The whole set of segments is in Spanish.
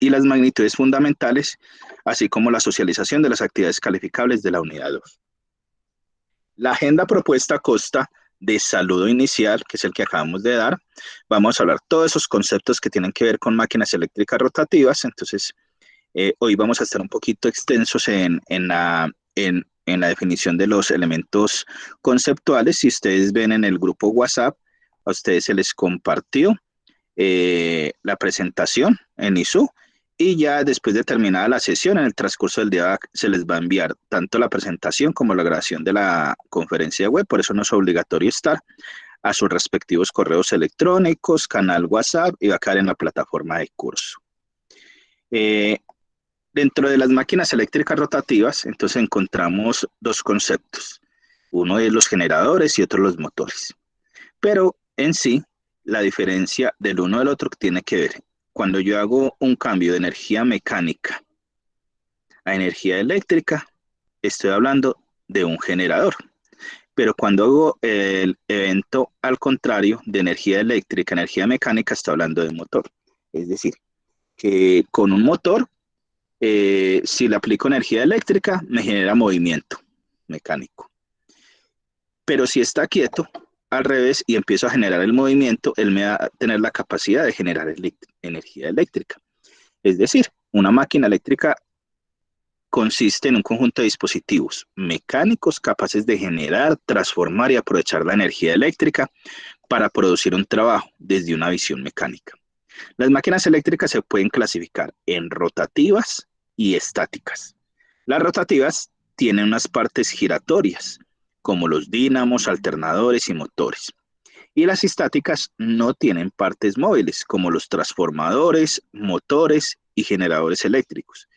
y las magnitudes fundamentales, así como la socialización de las actividades calificables de la unidad 2. La agenda propuesta consta de saludo inicial, que es el que acabamos de dar. Vamos a hablar todos esos conceptos que tienen que ver con máquinas eléctricas rotativas. Entonces, hoy vamos a estar un poquito extensos en la definición de los elementos conceptuales. Si ustedes ven en el grupo WhatsApp, a ustedes se les compartió la presentación en ISU, y ya después de terminada la sesión, en el transcurso del día se les va a enviar tanto la presentación como la grabación de la conferencia web. Por eso no es obligatorio estar, a sus respectivos correos electrónicos, canal WhatsApp, y va a quedar en la plataforma de curso. Dentro de las máquinas eléctricas rotativas, entonces encontramos dos conceptos. Uno es los generadores y otro los motores. Pero en sí, la diferencia del uno del otro tiene que ver. Cuando yo hago un cambio de energía mecánica a energía eléctrica, estoy hablando de un generador. Pero cuando hago el evento al contrario, de energía eléctrica a energía mecánica, estoy hablando de motor. Es decir, que con un motor, si le aplico energía eléctrica, me genera movimiento mecánico. Pero si está quieto, al revés, y empiezo a generar el movimiento, él me va a tener la capacidad de generar energía eléctrica. Es decir, una máquina eléctrica consiste en un conjunto de dispositivos mecánicos capaces de generar, transformar y aprovechar la energía eléctrica para producir un trabajo desde una visión mecánica. Las máquinas eléctricas se pueden clasificar en rotativas y estáticas. Las rotativas tienen unas partes giratorias, como los dínamos, alternadores y motores. Y las estáticas no tienen partes móviles, como los transformadores, motores y generadores eléctricos,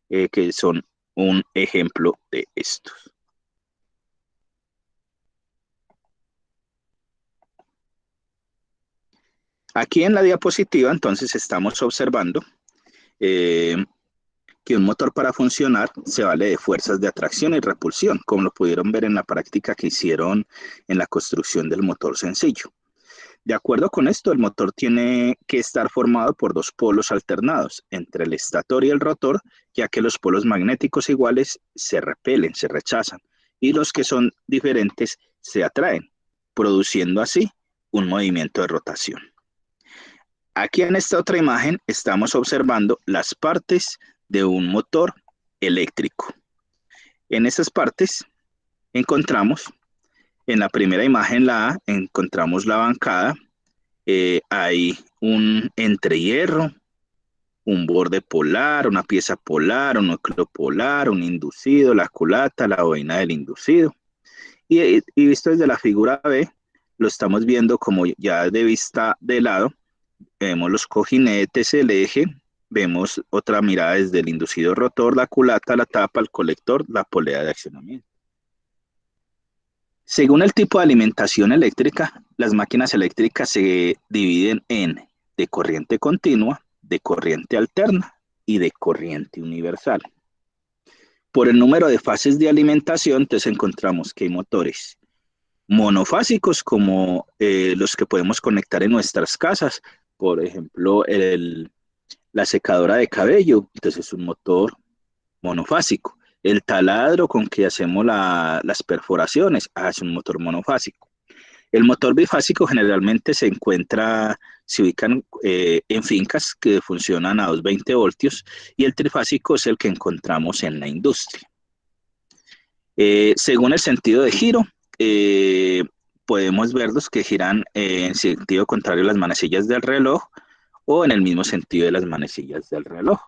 que son un ejemplo de estos. Aquí en la diapositiva, entonces, estamos observando que un motor, para funcionar, se vale de fuerzas de atracción y repulsión, como lo pudieron ver en la práctica que hicieron en la construcción del motor sencillo. De acuerdo con esto, el motor tiene que estar formado por dos polos alternados entre el estator y el rotor, ya que los polos magnéticos iguales se repelen, se rechazan, y los que son diferentes se atraen, produciendo así un movimiento de rotación. Aquí en esta otra imagen estamos observando las partes de un motor eléctrico. En esas partes encontramos, en la primera imagen, la A, encontramos la bancada. Hay un entrehierro, un borde polar, una pieza polar, un núcleo polar, un inducido, la culata, la bobina del inducido. Y visto desde la figura B, lo estamos viendo como ya de vista de lado. Vemos los cojinetes, el eje, vemos otra mirada desde el inducido rotor, la culata, la tapa, el colector, la polea de accionamiento. Según el tipo de alimentación eléctrica, las máquinas eléctricas se dividen en de corriente continua, de corriente alterna y de corriente universal. Por el número de fases de alimentación, entonces encontramos que hay motores monofásicos, como los que podemos conectar en nuestras casas. Por ejemplo, la secadora de cabello, entonces es un motor monofásico. El taladro con que hacemos las perforaciones, es un motor monofásico. El motor bifásico generalmente se ubican en fincas que funcionan a 220 voltios, y el trifásico es el que encontramos en la industria. Según el sentido de giro, podemos verlos que giran en sentido contrario a las manecillas del reloj, o en el mismo sentido de las manecillas del reloj.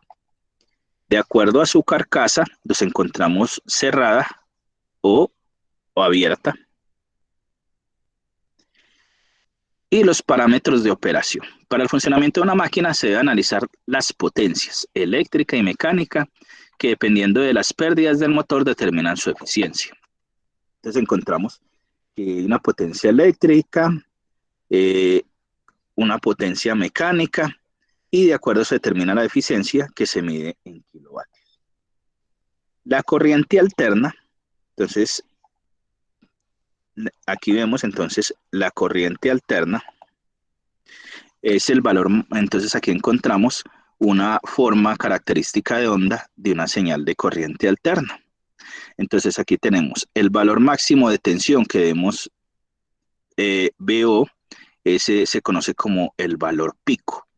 De acuerdo a su carcasa, los encontramos cerrada o abierta. Y los parámetros de operación. Para el funcionamiento de una máquina se debe analizar las potencias eléctrica y mecánica, que dependiendo de las pérdidas del motor determinan su eficiencia. Entonces encontramos que hay una potencia eléctrica, una potencia mecánica, y de acuerdo se determina la eficiencia, que se mide en kilovatios. La corriente alterna, entonces, aquí vemos entonces la corriente alterna, es el valor. Entonces aquí encontramos una forma característica de onda de una señal de corriente alterna. Entonces aquí tenemos el valor máximo de tensión que vemos BO, ese se conoce como el valor pico.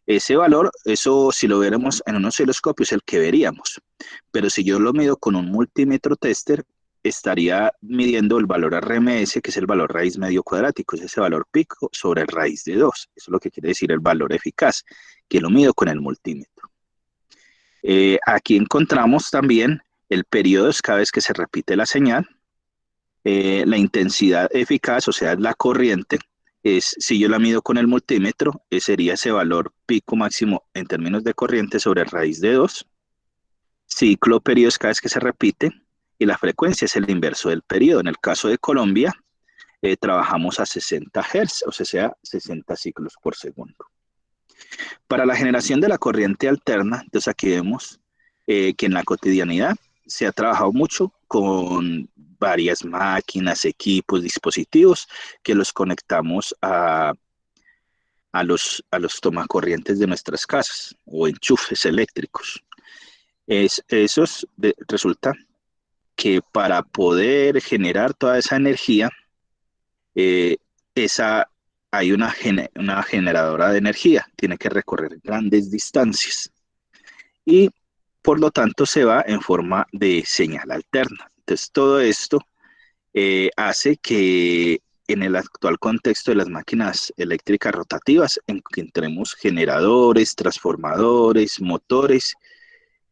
Ese valor, eso si lo viéramos en un osciloscopio es el que veríamos, pero si yo lo mido con un multímetro tester, estaría midiendo el valor RMS, que es el valor raíz medio cuadrático, es ese valor pico sobre raíz de 2. Eso es lo que quiere decir el valor eficaz, que lo mido con el multímetro. Aquí encontramos también el periodo, es cada vez que se repite la señal, la intensidad eficaz, o sea, la corriente, es, si yo la mido con el multímetro, sería ese valor pico máximo en términos de corriente sobre raíz de 2. Ciclo periodo es cada vez que se repite, y la frecuencia es el inverso del periodo. En el caso de Colombia, trabajamos a 60 Hz, o sea, 60 ciclos por segundo. Para la generación de la corriente alterna, entonces aquí vemos que en la cotidianidad se ha trabajado mucho con varias máquinas, equipos, dispositivos que los conectamos a los tomacorrientes de nuestras casas o enchufes eléctricos. Resulta que para poder generar toda esa energía, hay una generadora de energía, tiene que recorrer grandes distancias y por lo tanto se va en forma de señal alterna. Entonces todo esto hace que en el actual contexto de las máquinas eléctricas rotativas encontremos generadores, transformadores, motores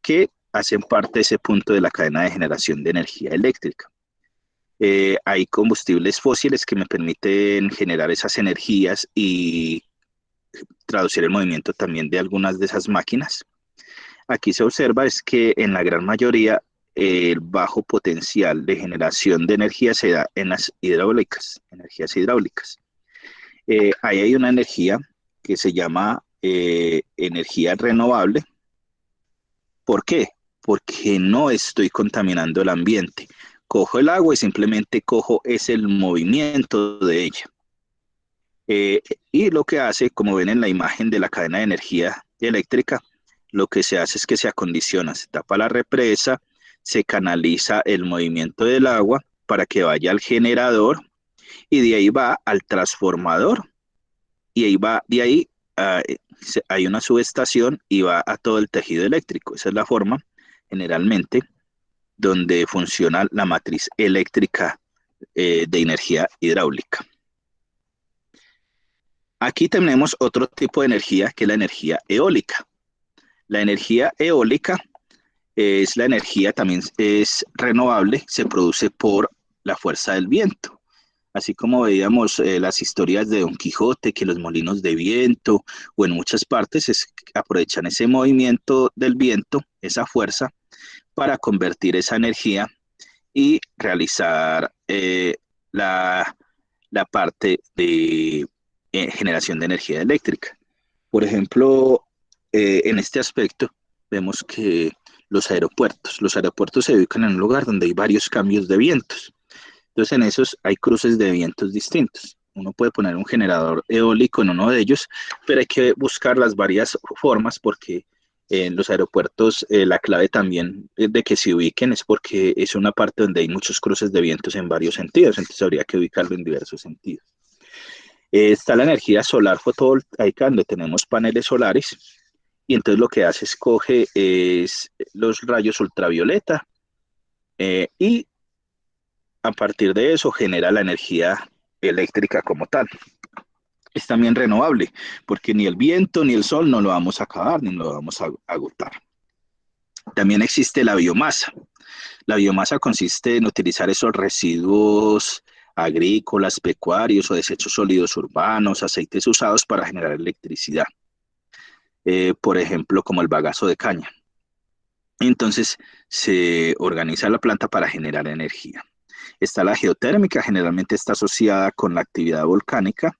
que hacen parte de ese punto de la cadena de generación de energía eléctrica. Hay combustibles fósiles que me permiten generar esas energías y traducir el movimiento también de algunas de esas máquinas. Aquí se observa es que en la gran mayoría el bajo potencial de generación de energía se da en las hidráulicas, energías hidráulicas. Ahí hay una energía que se llama energía renovable. ¿Por qué? Porque no estoy contaminando el ambiente. Cojo el agua y simplemente cojo es el movimiento de ella. Y lo que hace, como ven en la imagen de la cadena de energía eléctrica, lo que se hace es que se acondiciona, se tapa la represa, se canaliza el movimiento del agua para que vaya al generador y de ahí va al transformador y ahí va, de ahí hay una subestación y va a todo el tejido eléctrico. Esa es la forma, generalmente, donde funciona la matriz eléctrica de energía hidráulica. Aquí tenemos otro tipo de energía que es la energía eólica. La energía eólica es la energía, también es renovable, se produce por la fuerza del viento. Así como veíamos las historias de Don Quijote, que los molinos de viento o en muchas partes aprovechan ese movimiento del viento, esa fuerza, para convertir esa energía y realizar la parte de generación de energía eléctrica. Por ejemplo, en este aspecto vemos que los aeropuertos se ubican en un lugar donde hay varios cambios de vientos. Entonces en esos hay cruces de vientos distintos. Uno puede poner un generador eólico en uno de ellos, pero hay que buscar las varias formas porque en los aeropuertos la clave también de que se ubiquen es porque es una parte donde hay muchos cruces de vientos en varios sentidos, entonces habría que ubicarlo en diversos sentidos. Está la energía solar fotovoltaica, donde tenemos paneles solares, y entonces lo que hace es coge los rayos ultravioleta y a partir de eso genera la energía eléctrica como tal. Es también renovable, porque ni el viento ni el sol no lo vamos a acabar, ni lo vamos a agotar. También existe la biomasa. La biomasa consiste en utilizar esos residuos agrícolas, pecuarios o desechos sólidos urbanos, aceites usados para generar electricidad. Por ejemplo, como el bagazo de caña. Entonces, se organiza la planta para generar energía. Está la geotérmica, generalmente está asociada con la actividad volcánica,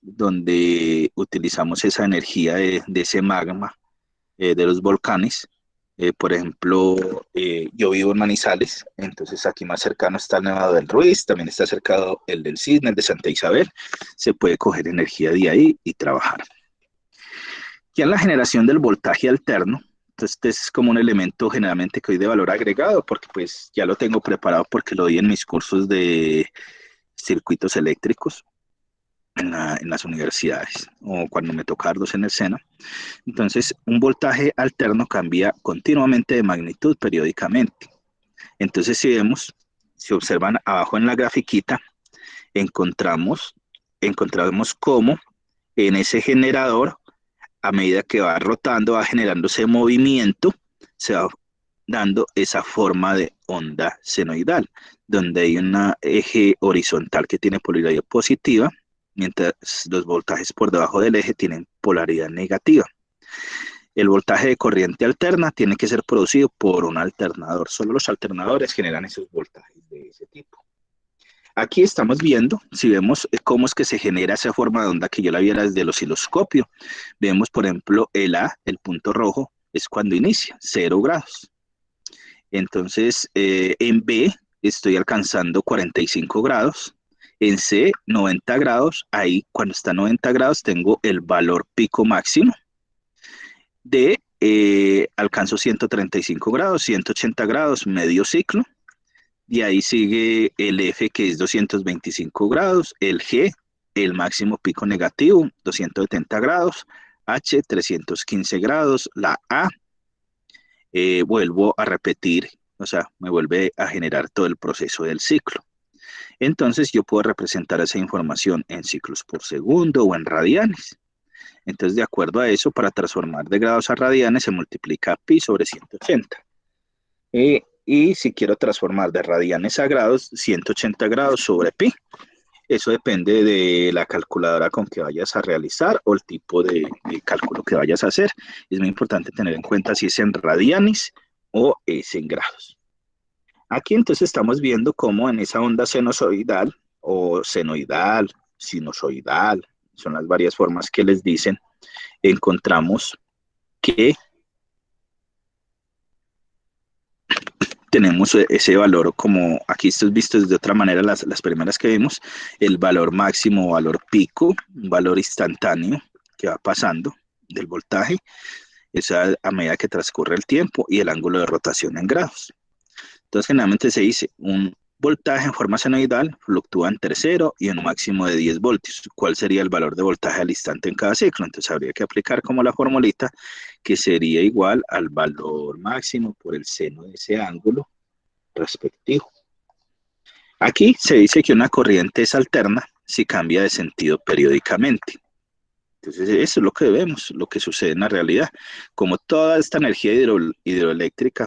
donde utilizamos esa energía de ese magma de los volcanes. Por ejemplo, yo vivo en Manizales, entonces aquí más cercano está el Nevado del Ruiz, también está cercano el del Cisne, el de Santa Isabel. Se puede coger energía de ahí y trabajar. Ya en la generación del voltaje alterno, entonces este es como un elemento generalmente que doy de valor agregado, porque pues ya lo tengo preparado porque lo di en mis cursos de circuitos eléctricos en las universidades o cuando me toca darlos en el SENA. Entonces, un voltaje alterno cambia continuamente de magnitud periódicamente. Entonces, si observan abajo en la grafiquita, encontramos, encontramos cómo en ese generador, a medida que va rotando, va generándose movimiento, se va dando esa forma de onda senoidal, donde hay un eje horizontal que tiene polaridad positiva, mientras los voltajes por debajo del eje tienen polaridad negativa. El voltaje de corriente alterna tiene que ser producido por un alternador. Solo los alternadores generan esos voltajes de ese tipo. Aquí estamos viendo, si vemos cómo es que se genera esa forma de onda que yo la viera desde el osciloscopio. Vemos, por ejemplo, el A, el punto rojo, es cuando inicia, 0 grados. Entonces, en B estoy alcanzando 45 grados. En C, 90 grados. Ahí, cuando está a 90 grados, tengo el valor pico máximo. D, alcanzo 135 grados, 180 grados, medio ciclo. Y ahí sigue el F, que es 225 grados. El G, el máximo pico negativo, 270 grados. H, 315 grados. La A, vuelvo a repetir, o sea, me vuelve a generar todo el proceso del ciclo. Entonces yo puedo representar esa información en ciclos por segundo o en radianes. Entonces, de acuerdo a eso, para transformar de grados a radianes se multiplica pi sobre 180. Y si quiero transformar de radianes a grados, 180 grados sobre pi. Eso depende de la calculadora con que vayas a realizar o el tipo de cálculo que vayas a hacer. Es muy importante tener en cuenta si es en radianes o es en grados. Aquí entonces estamos viendo cómo en esa onda sinusoidal o senoidal, sinusoidal, son las varias formas que les dicen, encontramos que tenemos ese valor, como aquí esto es visto de otra manera, las primeras que vimos, el valor máximo o valor pico, un valor instantáneo que va pasando del voltaje, es a medida que transcurre el tiempo, y el ángulo de rotación en grados. Entonces generalmente se dice un voltaje en forma senoidal fluctúa entre 0 y un máximo de 10 voltios. ¿Cuál sería el valor de voltaje al instante en cada ciclo? Entonces habría que aplicar como la formulita, que sería igual al valor máximo por el seno de ese ángulo respectivo. Aquí se dice que una corriente es alterna si cambia de sentido periódicamente. Entonces eso es lo que vemos, lo que sucede en la realidad. Como toda esta energía hidroeléctrica,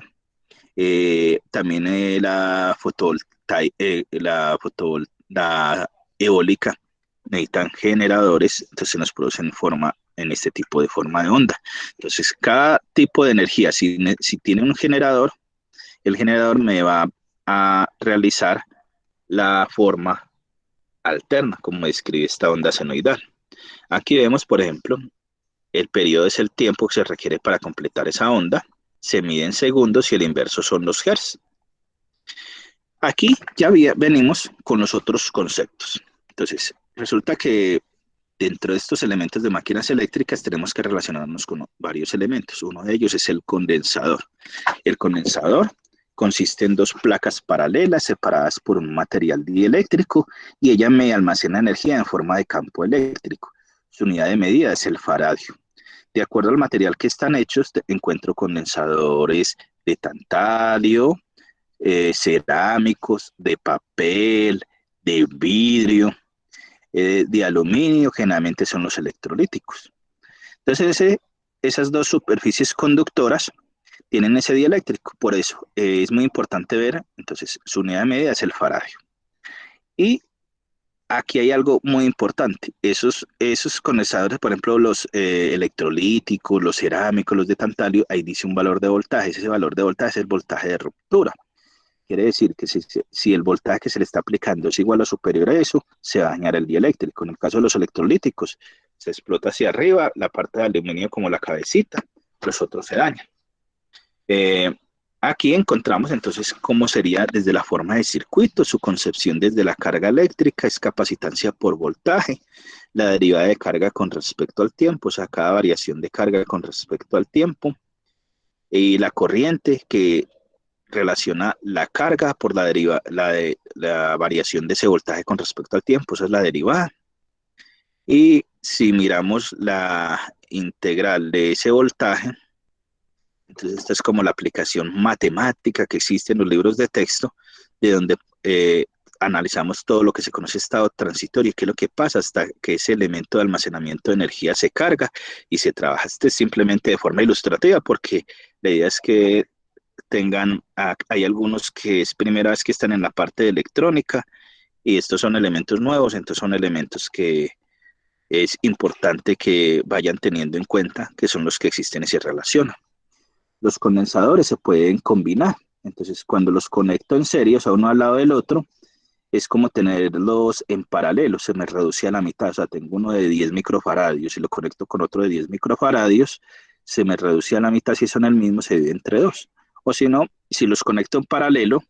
también la eólica necesitan generadores, entonces nos producen en este tipo de forma de onda. Entonces cada tipo de energía, si tiene un generador, el generador me va a realizar la forma alterna, como describe esta onda senoidal. Aquí vemos, por ejemplo, el periodo es el tiempo que se requiere para completar esa onda. Se mide en segundos y el inverso son los hertz. Aquí ya venimos con los otros conceptos. Entonces, resulta que dentro de estos elementos de máquinas eléctricas tenemos que relacionarnos con varios elementos. Uno de ellos es el condensador. El condensador consiste en dos placas paralelas separadas por un material dieléctrico y ella me almacena energía en forma de campo eléctrico. Su unidad de medida es el faradio. De acuerdo al material que están hechos, encuentro condensadores de tantalio, cerámicos, de papel, de vidrio, de aluminio, generalmente son los electrolíticos. Entonces, esas dos superficies conductoras tienen ese dieléctrico, por eso es muy importante ver, entonces su unidad de medida es el faradio. Y aquí hay algo muy importante, esos condensadores, por ejemplo, los electrolíticos, los cerámicos, los de tantalio, ahí dice un valor de voltaje, ese valor de voltaje es el voltaje de ruptura. Quiere decir que si el voltaje que se le está aplicando es igual o superior a eso, se va a dañar el dieléctrico. En el caso de los electrolíticos, se explota hacia arriba la parte de aluminio como la cabecita, los otros se dañan. Aquí encontramos entonces cómo sería desde la forma de circuito, su concepción desde la carga eléctrica, es capacitancia por voltaje, la derivada de carga con respecto al tiempo, o sea, cada variación de carga con respecto al tiempo, y la corriente que relaciona la carga por la variación de ese voltaje con respecto al tiempo, esa es la derivada. Y si miramos la integral de ese voltaje, entonces esta es como la aplicación matemática que existe en los libros de texto, de donde analizamos todo lo que se conoce estado transitorio, qué es lo que pasa hasta que ese elemento de almacenamiento de energía se carga y se trabaja. Este es simplemente de forma ilustrativa, porque la idea es que hay algunos que es primera vez que están en la parte de electrónica, y estos son elementos nuevos, entonces son elementos que es importante que vayan teniendo en cuenta que son los que existen y se relacionan. Los condensadores se pueden combinar, entonces cuando los conecto en serie, o sea, uno al lado del otro, es como tenerlos en paralelo, se me reduce a la mitad, o sea, tengo uno de 10 microfaradios y lo conecto con otro de 10 microfaradios, se me reduce a la mitad, si son el mismo, se divide entre dos. O si no, si los conecto en paralelo,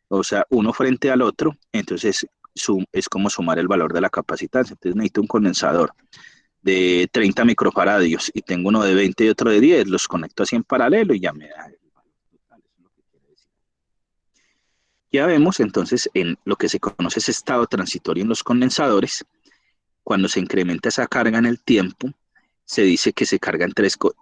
o sea, uno frente al otro, entonces es como sumar el valor de la capacitancia. Entonces necesito un condensador de 30 microfaradios y tengo uno de 20 y otro de 10, los conecto así en paralelo y ya me da el valor total. Eso es lo que quiere decir. Ya vemos entonces en lo que se conoce ese estado transitorio en los condensadores. Cuando se incrementa esa carga en el tiempo, se dice que se carga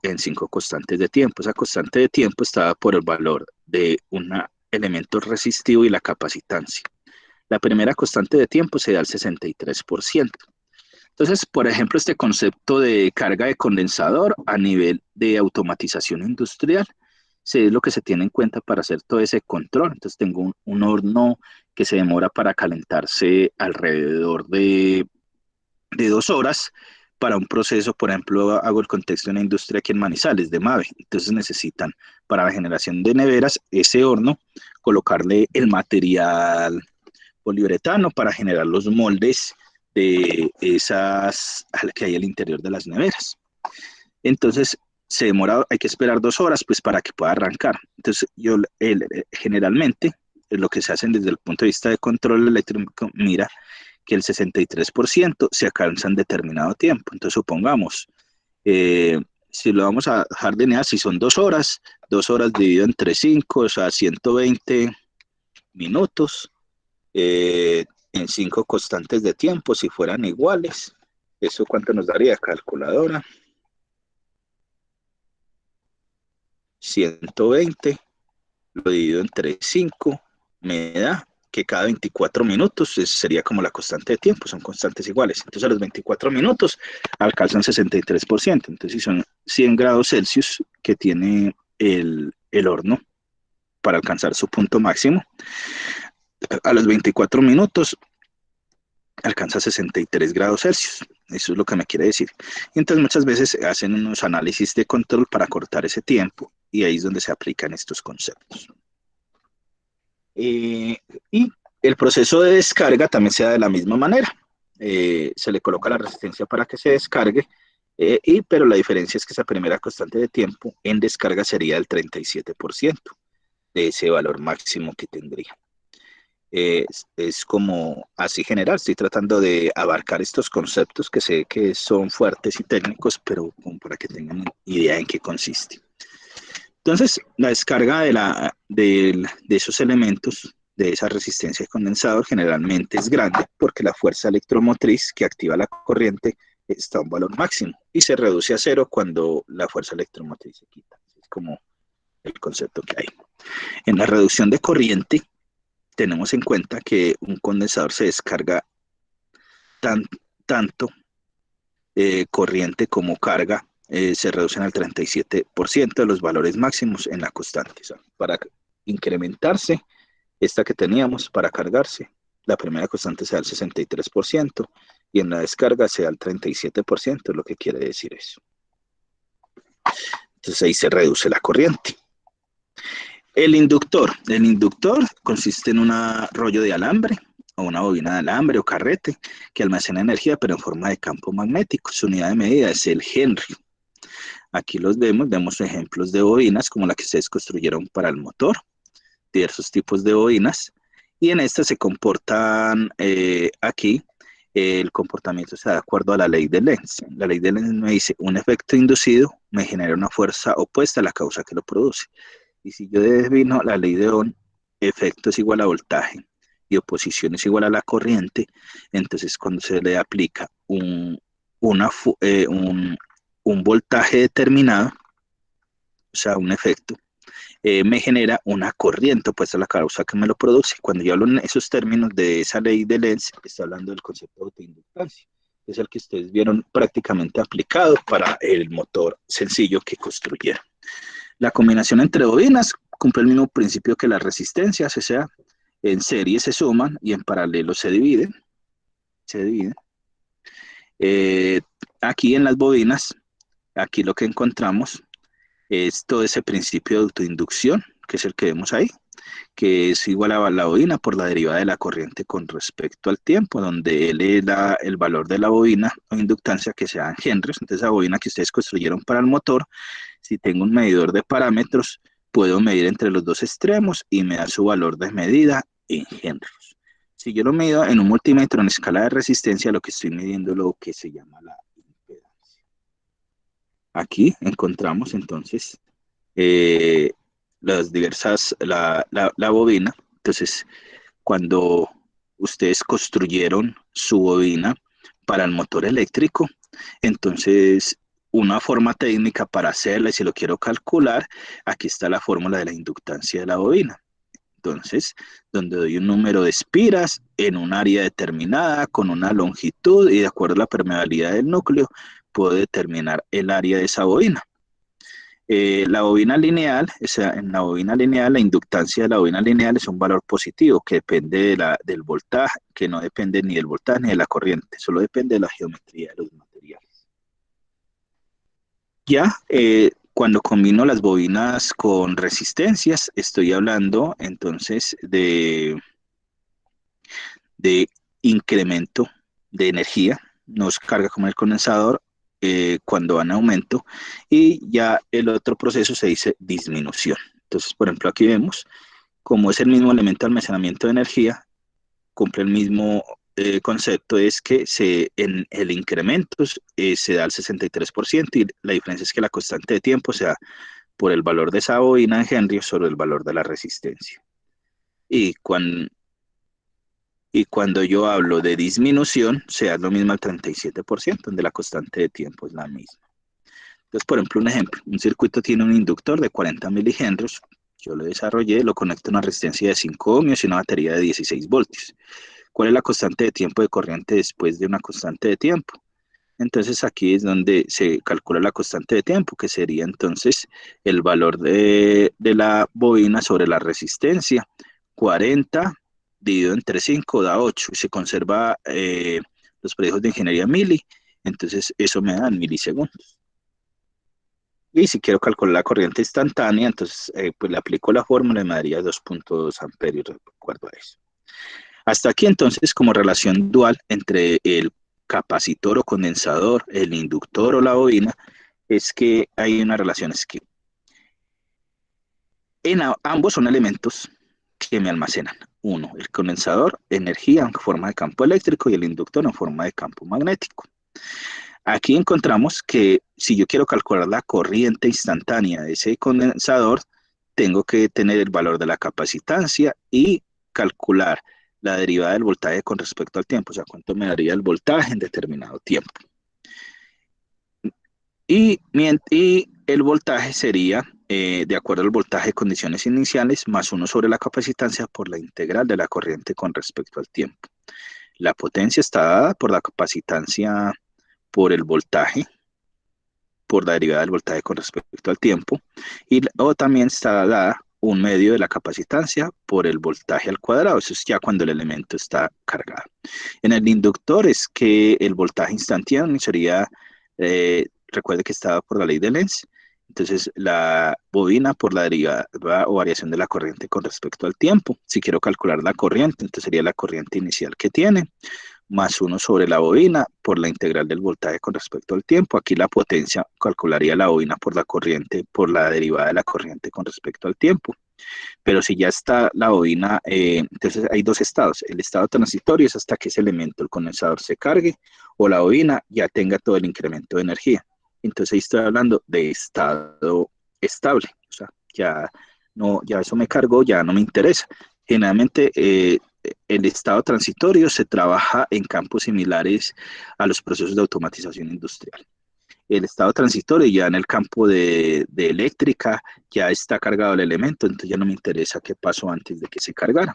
en 5 constantes de tiempo. Esa constante de tiempo está dada por el valor de un elemento resistivo y la capacitancia. La primera constante de tiempo se da al 63%. Entonces, por ejemplo, este concepto de carga de condensador a nivel de automatización industrial, es lo que se tiene en cuenta para hacer todo ese control. Entonces, tengo un horno que se demora para calentarse alrededor de 2 horas para un proceso. Por ejemplo, hago el contexto de una industria aquí en Manizales, de MAVE. Entonces necesitan, para la generación de neveras, ese horno, colocarle el material poliuretano para generar los moldes de esas que hay al interior de las neveras. Entonces, se demora, hay que esperar 2 horas pues para que pueda arrancar. Entonces, generalmente, lo que se hace desde el punto de vista de control eléctrico, mira que el 63% se alcanza en determinado tiempo. Entonces, supongamos, si lo vamos a dejar de near, si son 2 horas, 2 horas dividido entre 5, o sea, 120 minutos, en 5 constantes de tiempo, si fueran iguales. ¿Eso cuánto nos daría? Calculadora. 120 lo divido entre 5, me da que cada 24 minutos sería como la constante de tiempo, son constantes iguales. Entonces a los 24 minutos alcanzan 63%. Entonces si son 100 grados Celsius que tiene el horno para alcanzar su punto máximo, a los 24 minutos alcanza 63 grados Celsius. Eso es lo que me quiere decir. Y entonces muchas veces hacen unos análisis de control para cortar ese tiempo, y ahí es donde se aplican estos conceptos. Y el proceso de descarga también se da de la misma manera. Se le coloca la resistencia para que se descargue, pero la diferencia es que esa primera constante de tiempo en descarga sería el 37% de ese valor máximo que tendría. Es como así general, estoy tratando de abarcar estos conceptos que sé que son fuertes y técnicos, pero como para que tengan idea en qué consiste. Entonces, la descarga de esos elementos, de esa resistencia de condensador, generalmente es grande porque la fuerza electromotriz que activa la corriente está a un valor máximo y se reduce a 0 cuando la fuerza electromotriz se quita. Es como el concepto que hay. En la reducción de corriente, tenemos en cuenta que un condensador se descarga tanto corriente como carga, se reducen al 37% de los valores máximos en la constante. O sea, para incrementarse, esta que teníamos para cargarse, la primera constante se da al 63% y en la descarga se da al 37%, lo que quiere decir eso. Entonces ahí se reduce la corriente. El inductor consiste en un rollo de alambre o una bobina de alambre o carrete que almacena energía pero en forma de campo magnético. Su unidad de medida es el Henry. Aquí los vemos ejemplos de bobinas como la que se construyeron para el motor, diversos tipos de bobinas, y en estas se comportan aquí el comportamiento está de acuerdo a la ley de Lenz. La ley de Lenz me dice, un efecto inducido me genera una fuerza opuesta a la causa que lo produce. Y si yo defino la ley de Ohm, efecto es igual a voltaje y oposición es igual a la corriente, entonces cuando se le aplica una, un voltaje determinado, o sea, un efecto, me genera una corriente opuesta a la causa que me lo produce. Cuando yo hablo en esos términos de esa ley de Lenz, está hablando del concepto de autoinductancia, que es el que ustedes vieron prácticamente aplicado para el motor sencillo que construyeron. La combinación entre bobinas cumple el mismo principio que las resistencias, o sea, en serie se suman y en paralelo se dividen. Se dividen. Aquí en las bobinas, aquí lo que encontramos es todo ese principio de autoinducción, que es el que vemos ahí, que es igual a la bobina por la derivada de la corriente con respecto al tiempo, donde L es el valor de la bobina o inductancia que sea en henrios. Entonces, la bobina que ustedes construyeron para el motor, si tengo un medidor de parámetros, puedo medir entre los dos extremos y me da su valor de medida en henrios. Si yo lo mido en un multímetro en escala de resistencia, lo que estoy midiendo es lo que se llama la impedancia. Aquí encontramos entonces las diversas, la bobina. Entonces, cuando ustedes construyeron su bobina para el motor eléctrico, entonces una forma técnica para hacerla, y si lo quiero calcular, aquí está la fórmula de la inductancia de la bobina. Entonces, donde doy un número de espiras en un área determinada, con una longitud, y de acuerdo a la permeabilidad del núcleo, puedo determinar el área de esa bobina. La bobina lineal, o sea, en la bobina lineal, la inductancia de la bobina lineal es un valor positivo que depende del voltaje, que no depende ni del voltaje ni de la corriente, solo depende de la geometría de los materiales. Ya, cuando combino las bobinas con resistencias, estoy hablando entonces de incremento de energía, no es carga como el condensador cuando va en aumento, y ya el otro proceso se dice disminución. Entonces, por ejemplo, aquí vemos como es el mismo elemento de almacenamiento de energía, cumple el mismo concepto, es que en el incremento se da el 63% y la diferencia es que la constante de tiempo se da por el valor de esa bobina en henrios sobre el valor de la resistencia. Y cuando yo hablo de disminución, se da lo mismo al 37%, donde la constante de tiempo es la misma. Entonces, por ejemplo, un ejemplo, un circuito tiene un inductor de 40 milihenrios, yo lo desarrollé, lo conecto a una resistencia de 5 ohmios y una batería de 16 voltios. ¿Cuál es la constante de tiempo de corriente después de una constante de tiempo? Entonces aquí es donde se calcula la constante de tiempo, que sería entonces el valor de la bobina sobre la resistencia. 40 dividido entre 5 da 8 y se conserva los predios de ingeniería mili, entonces eso me da en milisegundos. Y si quiero calcular la corriente instantánea, entonces pues le aplico la fórmula y me daría 2.2 amperios, de acuerdo a eso. Hasta aquí entonces como relación dual entre el capacitor o condensador, el inductor o la bobina, es que hay una relación, es que ambos son elementos que me almacenan. Uno, el condensador, energía en forma de campo eléctrico y el inductor en forma de campo magnético. Aquí encontramos que si yo quiero calcular la corriente instantánea de ese condensador, tengo que tener el valor de la capacitancia y calcular la derivada del voltaje con respecto al tiempo, o sea, cuánto me daría el voltaje en determinado tiempo. Y el voltaje sería, de acuerdo al voltaje de condiciones iniciales, más 1 sobre la capacitancia por la integral de la corriente con respecto al tiempo. La potencia está dada por la capacitancia por el voltaje, por la derivada del voltaje con respecto al tiempo, o también está dada un medio de la capacitancia por el voltaje al cuadrado, eso es ya cuando el elemento está cargado. En el inductor es que el voltaje instantáneo sería, recuerde que está por la ley de Lenz, entonces la bobina por la derivada o variación de la corriente con respecto al tiempo. Si quiero calcular la corriente, entonces sería la corriente inicial que tiene, más 1 sobre la bobina por la integral del voltaje con respecto al tiempo. Aquí la potencia calcularía la bobina por la corriente, por la derivada de la corriente con respecto al tiempo. Pero si ya está la bobina, entonces hay dos estados. El estado transitorio es hasta que ese elemento, el condensador, se cargue o la bobina ya tenga todo el incremento de energía. Entonces ahí estoy hablando de estado estable. O sea, ya, no, ya eso me cargó, ya no me interesa. Generalmente el estado transitorio se trabaja en campos similares a los procesos de automatización industrial. El estado transitorio ya en el campo de eléctrica ya está cargado el elemento, entonces ya no me interesa qué pasó antes de que se cargara.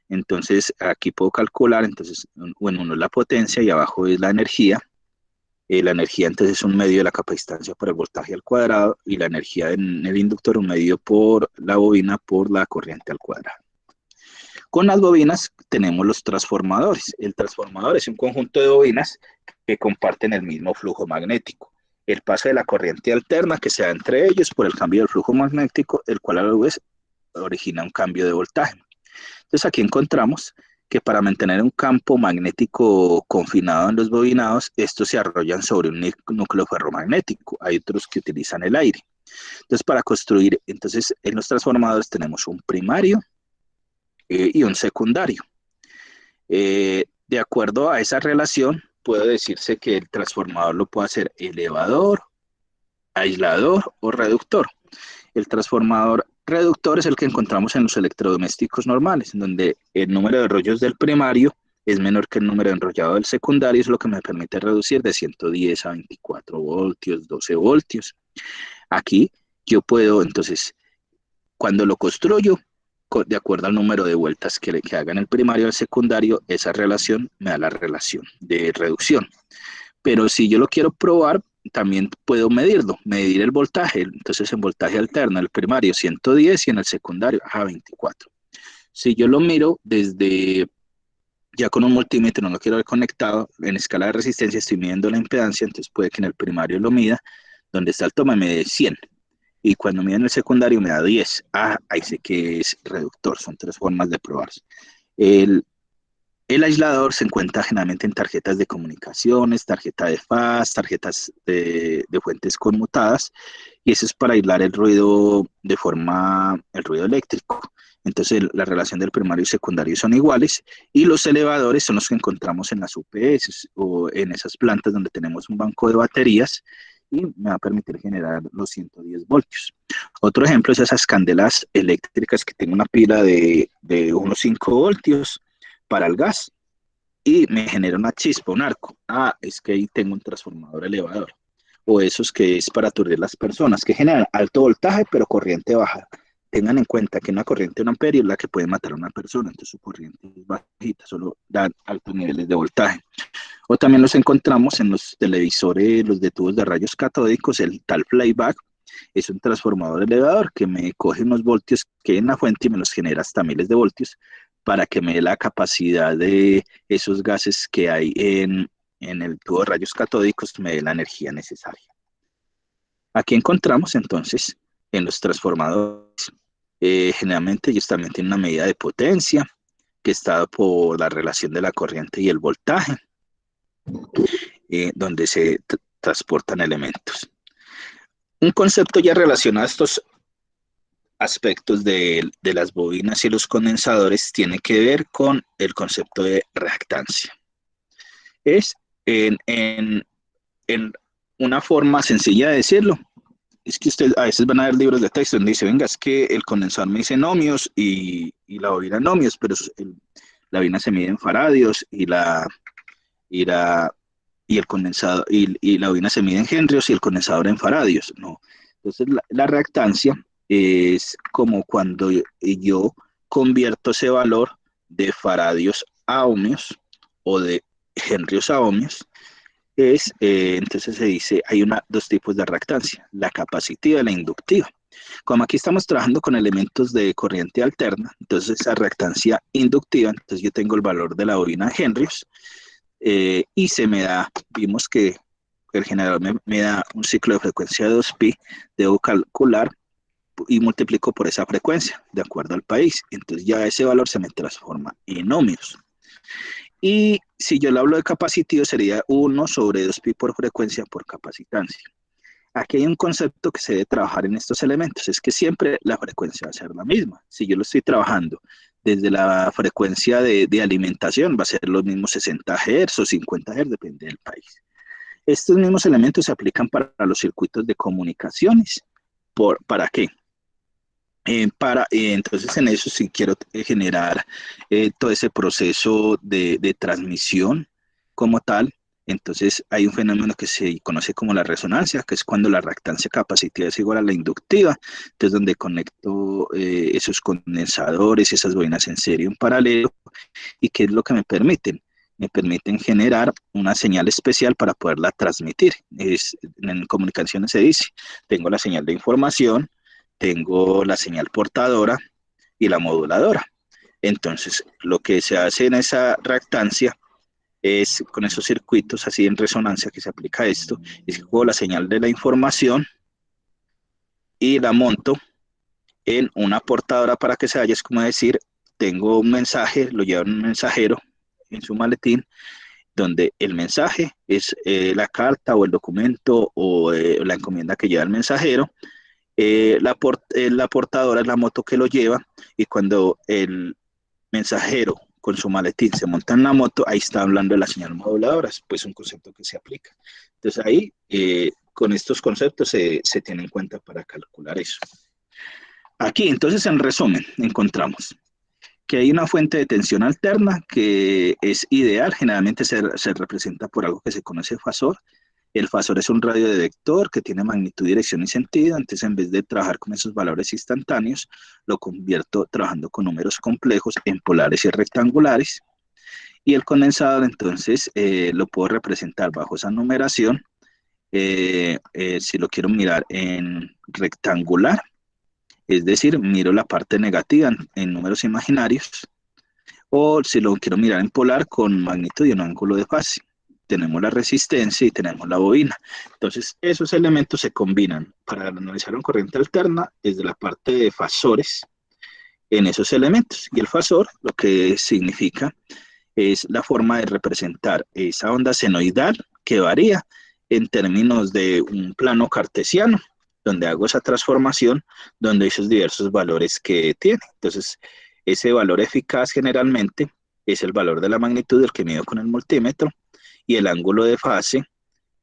Entonces aquí puedo calcular, entonces, bueno, uno es la potencia y abajo es la energía. La energía entonces es un medio de la capacitancia por el voltaje al cuadrado y la energía en el inductor un medio por la bobina por la corriente al cuadrado. Con las bobinas tenemos los transformadores. El transformador es un conjunto de bobinas que comparten el mismo flujo magnético. El paso de la corriente alterna que se da entre ellos por el cambio del flujo magnético, el cual a la vez origina un cambio de voltaje. Entonces aquí encontramos que para mantener un campo magnético confinado en los bobinados, estos se arrollan sobre un núcleo ferromagnético. Hay otros que utilizan el aire. Entonces para construir, entonces en los transformadores tenemos un primario y un secundario. De acuerdo a esa relación, puede decirse que el transformador lo puede hacer elevador, aislador o reductor. El transformador reductor es el que encontramos en los electrodomésticos normales, en donde el número de rollos del primario es menor que el número de enrollado del secundario, es lo que me permite reducir de 110 a 24 voltios, 12 voltios. Aquí yo puedo, entonces, cuando lo construyo, de acuerdo al número de vueltas que haga en el primario o el secundario, esa relación me da la relación de reducción. Pero si yo lo quiero probar, también puedo medirlo, medir el voltaje. Entonces en voltaje alterno, el primario 110 y en el secundario 24. Si yo lo miro desde, ya con un multímetro, no lo quiero ver conectado, en escala de resistencia estoy midiendo la impedancia, entonces puede que en el primario lo mida, donde está el toma me dé 100. Y cuando mide en el secundario me da 10. Ahí sé que es reductor, son tres formas de probarse. El aislador se encuentra generalmente en tarjetas de comunicaciones, tarjeta de faz, tarjetas de fuentes conmutadas, y eso es para aislar el ruido el ruido eléctrico. Entonces la relación del primario y secundario son iguales, y los elevadores son los que encontramos en las UPS o en esas plantas donde tenemos un banco de baterías, y me va a permitir generar los 110 voltios. Otro ejemplo es esas candelas eléctricas que tienen una pila de unos 5 voltios para el gas y me genera una chispa, un arco. Es que ahí tengo un transformador elevador. O esos que es para aturdir las personas, que generan alto voltaje pero corriente baja. Tengan en cuenta que una corriente de 1 amperio es la que puede matar a una persona, entonces su corriente es bajita, solo dan altos niveles de voltaje. O también los encontramos en los televisores, los de tubos de rayos catódicos, el tal playback, es un transformador elevador que me coge unos voltios que hay en la fuente y me los genera hasta miles de voltios para que me dé la capacidad de esos gases que hay en el tubo de rayos catódicos, me dé la energía necesaria. Aquí encontramos entonces en los transformadores, generalmente ellos también tienen una medida de potencia que está por la relación de la corriente y el voltaje, donde se transportan elementos. Un concepto ya relacionado a estos aspectos de las bobinas y los condensadores tiene que ver con el concepto de reactancia. Es en una forma sencilla de decirlo, es que ustedes a veces van a ver libros de texto donde dice, venga, es que el condensador me dice en ohmios y la bobina en ohmios, pero la bobina se mide en faradios y el condensador y la bobina se mide en henrios y el condensador en faradios. No. Entonces la reactancia es como cuando yo convierto ese valor de faradios a ohmios o de henrios a ohmios. Entonces se dice, hay dos tipos de reactancia, la capacitiva y la inductiva. Como aquí estamos trabajando con elementos de corriente alterna, entonces esa reactancia inductiva, entonces yo tengo el valor de la bobina en henrios, y se me da, vimos que el generador me da un ciclo de frecuencia de 2pi, debo calcular y multiplico por esa frecuencia, de acuerdo al país. Entonces ya ese valor se me transforma en ohmios. Y si yo le hablo de capacitivo, sería 1 sobre 2pi por frecuencia por capacitancia. Aquí hay un concepto que se debe trabajar en estos elementos, es que siempre la frecuencia va a ser la misma. Si yo lo estoy trabajando desde la frecuencia de alimentación, va a ser los mismos 60 Hz o 50 Hz, depende del país. Estos mismos elementos se aplican para los circuitos de comunicaciones. ¿Para qué? Entonces en eso sí quiero generar todo ese proceso de transmisión como tal. Entonces hay un fenómeno que se conoce como la resonancia, que es cuando la reactancia capacitiva es igual a la inductiva. Entonces donde conecto esos condensadores, esas bobinas en serie en paralelo. ¿Y qué es lo que me permiten? Me permiten generar una señal especial para poderla transmitir. En comunicaciones se dice, tengo la señal de información, tengo la señal portadora y la moduladora. Entonces, lo que se hace en esa reactancia es con esos circuitos así en resonancia que se aplica a esto, es que cojo la señal de la información y la monto en una portadora para que se vaya, es como decir, tengo un mensaje, lo llevo en un mensajero en su maletín, donde el mensaje es la carta o el documento o la encomienda que lleva el mensajero. La portadora es la moto que lo lleva y cuando el mensajero con su maletín se monta en la moto, ahí está hablando de la señal moduladora, es pues un concepto que se aplica. Entonces ahí, con estos conceptos se tiene en cuenta para calcular eso. Aquí, entonces, en resumen, encontramos que hay una fuente de tensión alterna que es ideal, generalmente se representa por algo que se conoce fasor. El fasor es un radiodetector que tiene magnitud, dirección y sentido, entonces en vez de trabajar con esos valores instantáneos, lo convierto trabajando con números complejos en polares y rectangulares. Y el condensador entonces lo puedo representar bajo esa numeración, si lo quiero mirar en rectangular, es decir, miro la parte negativa en números imaginarios, o si lo quiero mirar en polar con magnitud y un ángulo de fase. Tenemos la resistencia y tenemos la bobina. Entonces, esos elementos se combinan para analizar una corriente alterna desde la parte de fasores en esos elementos. Y el fasor lo que significa es la forma de representar esa onda senoidal que varía en términos de un plano cartesiano, donde hago esa transformación, donde esos diversos valores que tiene. Entonces, ese valor eficaz generalmente es el valor de la magnitud del que mido con el multímetro, y el ángulo de fase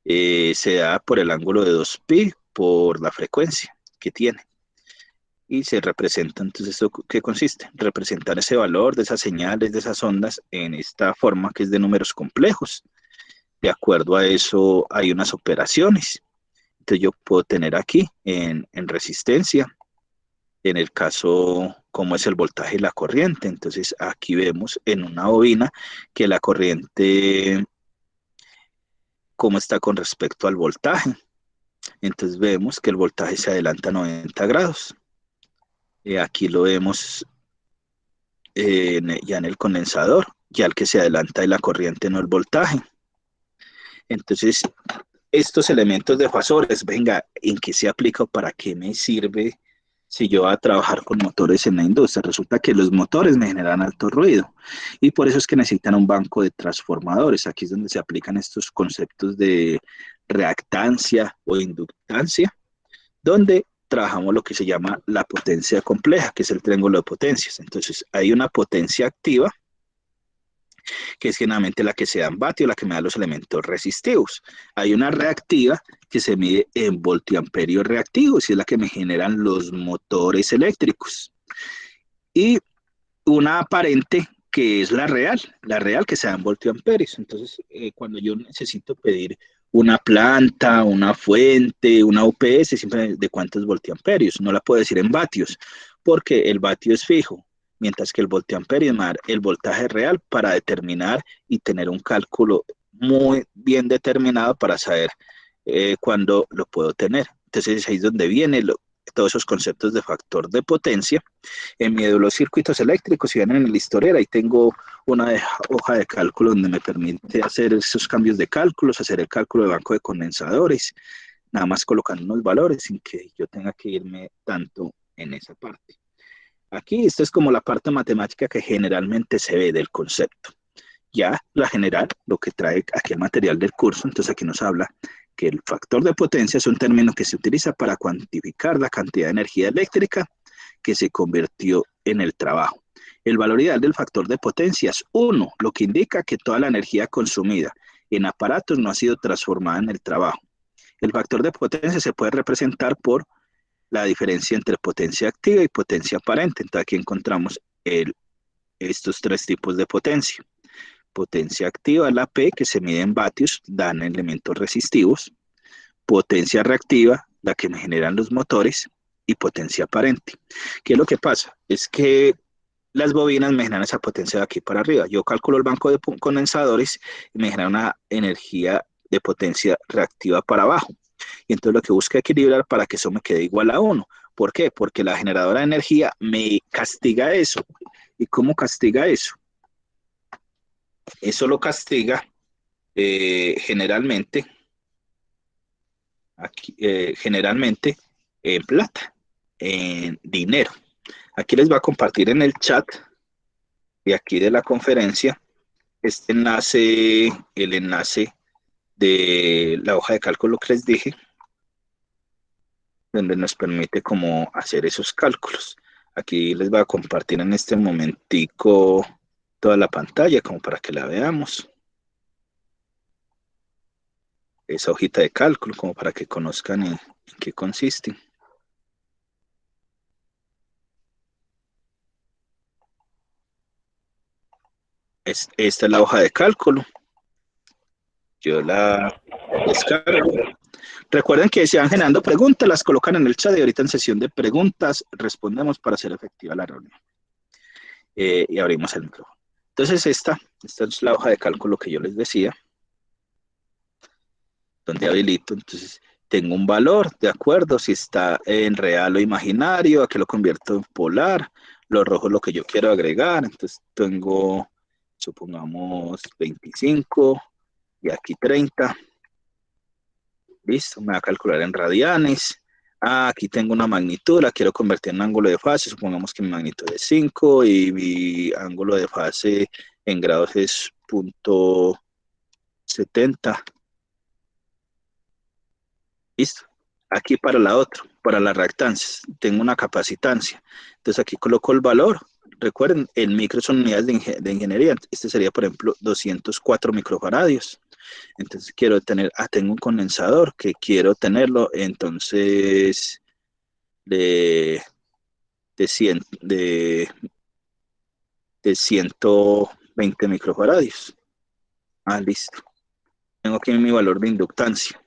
se da por el ángulo de 2pi por la frecuencia que tiene. Y se representa, entonces, ¿esto qué consiste? Representar ese valor de esas señales, de esas ondas, en esta forma que es de números complejos. De acuerdo a eso, hay unas operaciones. Entonces, yo puedo tener aquí en resistencia, en el caso, como es el voltaje y la corriente. Entonces, aquí vemos en una bobina que la corriente, cómo está con respecto al voltaje. Entonces, vemos que el voltaje se adelanta a 90 grados. Aquí lo vemos ya en el condensador, ya el que se adelanta es la corriente, no el voltaje. Entonces, estos elementos de fasores, venga, ¿en qué se aplica o para qué me sirve si yo voy a trabajar con motores en la industria? Resulta que los motores me generan alto ruido y por eso es que necesitan un banco de transformadores. Aquí es donde se aplican estos conceptos de reactancia o inductancia, donde trabajamos lo que se llama la potencia compleja, que es el triángulo de potencias. Entonces, hay una potencia activa, que es generalmente la que se da en vatio, la que me da los elementos resistivos. Hay una reactiva que se mide en voltiamperios reactivos, y es la que me generan los motores eléctricos. Y una aparente, que es la real que se da en voltiamperios. Entonces, cuando yo necesito pedir una planta, una fuente, una UPS, siempre de cuántos voltiamperios, no la puedo decir en vatios, porque el vatio es fijo, mientras que el voltiamperio es el voltaje real para determinar y tener un cálculo muy bien determinado para saber cuándo lo puedo tener. Entonces ahí es donde vienen todos esos conceptos de factor de potencia. En mi de los circuitos eléctricos, si ven en el historial, ahí tengo una hoja de cálculo donde me permite hacer esos cambios de cálculos, hacer el cálculo de banco de condensadores, nada más colocando unos valores sin que yo tenga que irme tanto en esa parte. Aquí esta es como la parte matemática que generalmente se ve del concepto. Ya la general, lo que trae aquí el material del curso, entonces aquí nos habla que el factor de potencia es un término que se utiliza para cuantificar la cantidad de energía eléctrica que se convirtió en el trabajo. El valor ideal del factor de potencia es 1, lo que indica que toda la energía consumida en aparatos no ha sido transformada en el trabajo. El factor de potencia se puede representar por la diferencia entre potencia activa y potencia aparente. Entonces aquí encontramos estos tres tipos de potencia. Potencia activa, la P, que se mide en vatios, dan elementos resistivos. Potencia reactiva, la que me generan los motores. Y potencia aparente. ¿Qué es lo que pasa? Es que las bobinas me generan esa potencia de aquí para arriba. Yo calculo el banco de condensadores y me genera una energía de potencia reactiva para abajo. Y entonces lo que busco es equilibrar para que eso me quede igual a 1. ¿Por qué? Porque la generadora de energía me castiga eso. ¿Y cómo castiga eso? Eso lo castiga generalmente, generalmente en plata, en dinero. Aquí les voy a compartir en el chat de aquí de la conferencia este enlace, el enlace de la hoja de cálculo que les dije, donde nos permite como hacer esos cálculos. Aquí les voy a compartir en este momentico toda la pantalla como para que la veamos. Esa hojita de cálculo como para que conozcan en qué consiste. Esta es la hoja de cálculo. Yo la descargo. Recuerden que si van generando preguntas, las colocan en el chat y ahorita en sesión de preguntas respondemos para hacer efectiva la reunión. Y abrimos el micrófono. Entonces esta es la hoja de cálculo que yo les decía, donde habilito. Entonces tengo un valor, de acuerdo, si está en real o imaginario, aquí lo convierto en polar, lo rojo es lo que yo quiero agregar, entonces tengo, supongamos, 25 y aquí 30. Listo, me va a calcular en radianes. Aquí tengo una magnitud, la quiero convertir en ángulo de fase, supongamos que mi magnitud es 5 y mi ángulo de fase en grados es 0.70. Listo. Aquí para la otra, para las reactancias, tengo una capacitancia. Entonces aquí coloco el valor. Recuerden, en micro son unidades de ingeniería. Este sería, por ejemplo, 204 microfaradios. Entonces quiero tener, tengo un condensador que quiero tenerlo, entonces de 100, de 120 microfaradios. Listo. Tengo aquí mi valor de inductancia,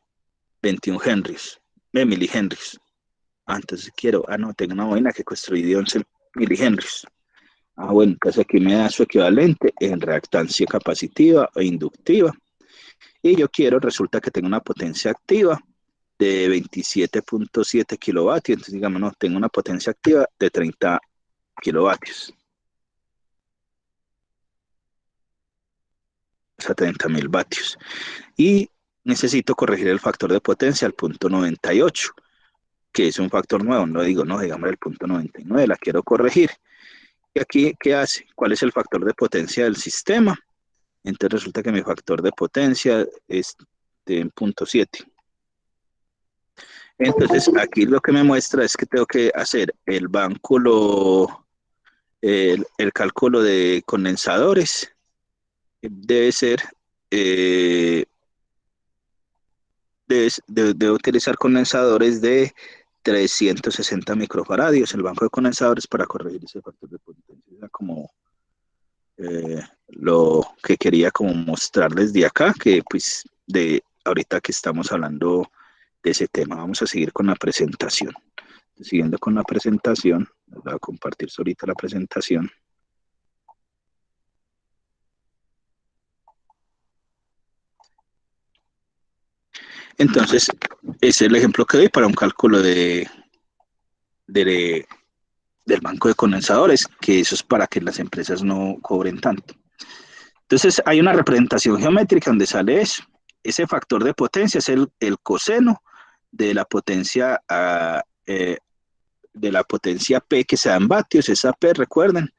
21 henrios, de milihenrios. Entonces quiero, no, tengo una bobina que construí de 11 milihenrios. Bueno, entonces aquí me da su equivalente en reactancia capacitiva e inductiva. Y yo quiero, resulta que tengo una potencia activa de 27.7 kilovatios. Entonces, digamos, no, tengo una potencia activa de 30 kilovatios. O sea, 30.000 vatios. Y necesito corregir el factor de potencia al punto 98, que es un factor nuevo. No digo, no, digamos el punto 99, la quiero corregir. Y aquí, ¿qué hace? ¿Cuál es el factor de potencia del sistema? Entonces resulta que mi factor de potencia es de 0.7. Entonces aquí lo que me muestra es que tengo que hacer el cálculo de condensadores. Debe ser, debe utilizar condensadores de 360 microfaradios, el banco de condensadores para corregir ese factor de potencia. Era como lo que quería como mostrarles de acá, que pues de ahorita que estamos hablando de ese tema. Vamos a seguir con la presentación. Siguiendo con la presentación, voy a compartir ahorita la presentación. Entonces, ese es el ejemplo que doy para un cálculo del banco de condensadores, que eso es para que las empresas no cobren tanto. Entonces, hay una representación geométrica donde sale eso. Ese factor de potencia es el coseno de la potencia P que se da en vatios. Esa P, recuerden,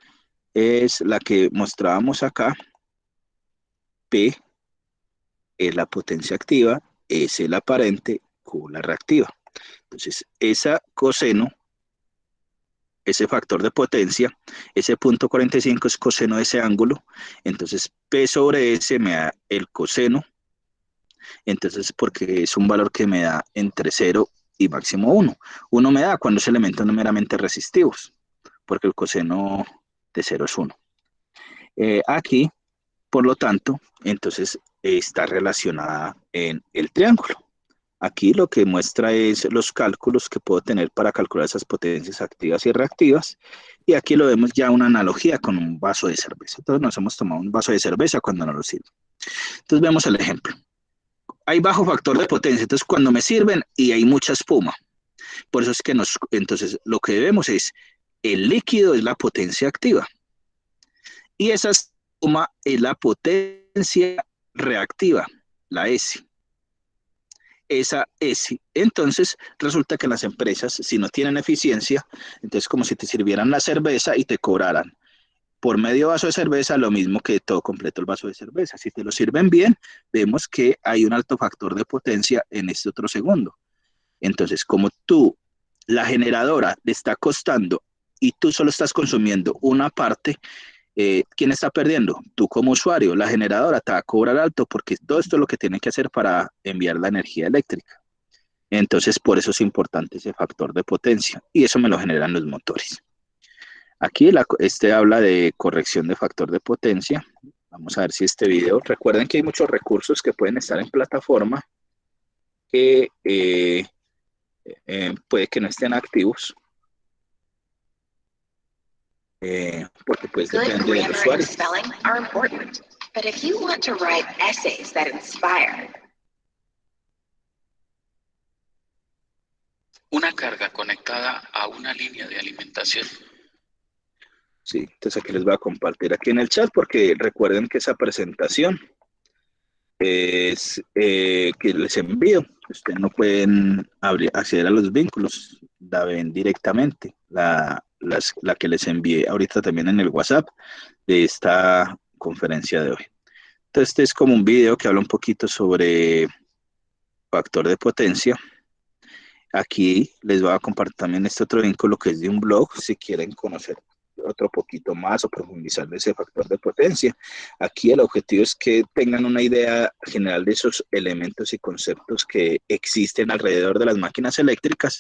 es la que mostrábamos acá. P es la potencia activa S la aparente, Q la reactiva. Entonces, esa coseno, ese factor de potencia, ese punto 45 es coseno de ese ángulo, entonces P sobre S me da el coseno, entonces porque es un valor que me da entre 0 y máximo 1. 1 me da cuando es elementos no meramente resistivos, porque el coseno de 0 es 1. Aquí, por lo tanto, entonces está relacionada en el triángulo. Aquí lo que muestra es los cálculos que puedo tener para calcular esas potencias activas y reactivas. Y aquí lo vemos ya una analogía con un vaso de cerveza. Entonces nos hemos tomado un vaso de cerveza cuando no lo sirve. Entonces vemos el ejemplo. Hay bajo factor de potencia, entonces cuando me sirven y hay mucha espuma. Por eso es que entonces lo que vemos es el líquido es la potencia activa. Y esa espuma es la potencia reactiva, la S. Esa S. Entonces, resulta que las empresas, si no tienen eficiencia, entonces como si te sirvieran la cerveza y te cobraran por medio vaso de cerveza lo mismo que todo completo el vaso de cerveza. Si te lo sirven bien, vemos que hay un alto factor de potencia en este otro segundo. Entonces, como la generadora le está costando y tú solo estás consumiendo una parte, ¿quién está perdiendo? Tú como usuario, la generadora te va a cobrar alto porque todo esto es lo que tiene que hacer para enviar la energía eléctrica. Entonces, por eso es importante ese factor de potencia y eso me lo generan los motores. Aquí este habla de corrección de factor de potencia. Vamos a ver si este video, recuerden que hay muchos recursos que pueden estar en plataforma que puede que no estén activos. Porque pues depende del usuario. Una carga conectada a una línea de alimentación. Sí, entonces aquí les voy a compartir aquí en el chat porque recuerden que esa presentación es que les envío. Ustedes no pueden acceder a los vínculos, la ven directamente, la que les envié ahorita también en el WhatsApp de esta conferencia de hoy. Entonces este es como un video que habla un poquito sobre factor de potencia. Aquí les voy a compartir también este otro vínculo que es de un blog, si quieren conocer otro poquito más o profundizar de ese factor de potencia. Aquí el objetivo es que tengan una idea general de esos elementos y conceptos que existen alrededor de las máquinas eléctricas,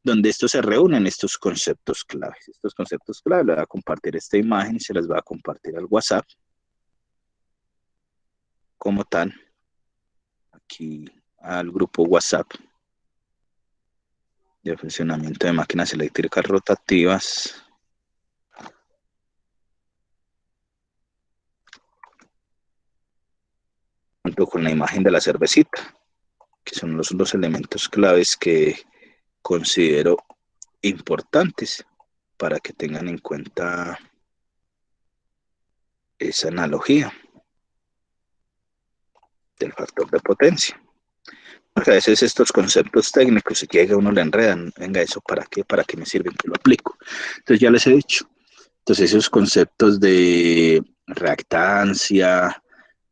donde estos se reúnen, estos conceptos claves. Estos conceptos claves, les voy a compartir esta imagen y se las voy a compartir al WhatsApp como tal, aquí al grupo WhatsApp de funcionamiento de máquinas eléctricas rotativas. Junto con la imagen de la cervecita, que son los dos elementos claves que considero importantes para que tengan en cuenta esa analogía del factor de potencia. Porque a veces estos conceptos técnicos, si llega uno le enredan, venga, ¿eso para qué? ¿Para qué me sirven que lo aplico? Entonces ya les he dicho. Entonces esos conceptos de reactancia,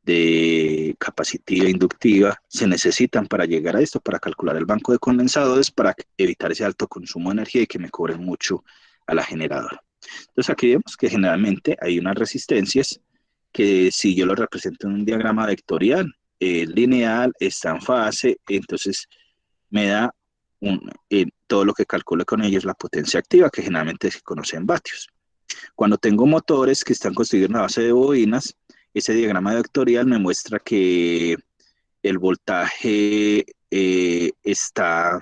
de capacitiva inductiva, se necesitan para llegar a esto, para calcular el banco de condensadores, para evitar ese alto consumo de energía y que me cobren mucho a la generadora. Entonces aquí vemos que generalmente hay unas resistencias que si yo lo represento en un diagrama vectorial, lineal, está en fase, entonces me da todo lo que calcule con ellos la potencia activa, que generalmente se conoce en vatios. Cuando tengo motores que están construidos a base de bobinas, ese diagrama vectorial me muestra que el voltaje está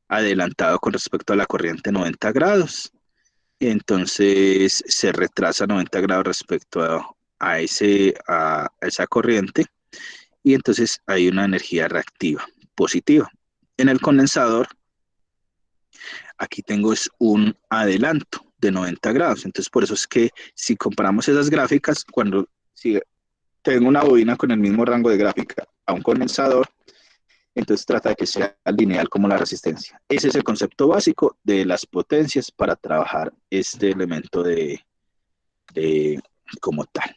adelantado con respecto a la corriente 90 grados. Entonces se retrasa 90 grados respecto a esa corriente y entonces hay una energía reactiva positiva. En el condensador, aquí tengo es un adelanto de 90 grados. Entonces, por eso es que si comparamos esas gráficas, si tengo una bobina con el mismo rango de gráfica a un condensador, entonces trata de que sea lineal como la resistencia. Ese es el concepto básico de las potencias para trabajar este elemento como tal.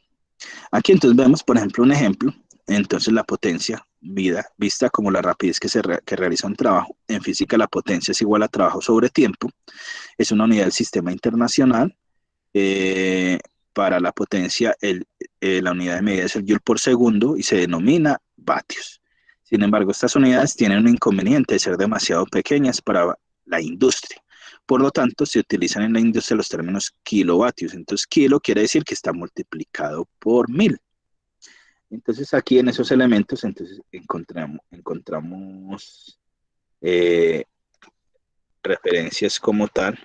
Aquí entonces vemos, por ejemplo, un ejemplo. Entonces la potencia vista como la rapidez que realiza un trabajo. En física, la potencia es igual a trabajo sobre tiempo. Es una unidad del sistema internacional. Eh, para la potencia, la unidad de medida es el joule por segundo y se denomina vatios. Sin embargo, estas unidades tienen un inconveniente de ser demasiado pequeñas para la industria. Por lo tanto, se utilizan en la industria los términos kilovatios. Entonces, kilo quiere decir que está multiplicado por 1000. Entonces, aquí en esos elementos, entonces encontramos eh, referencias como tal,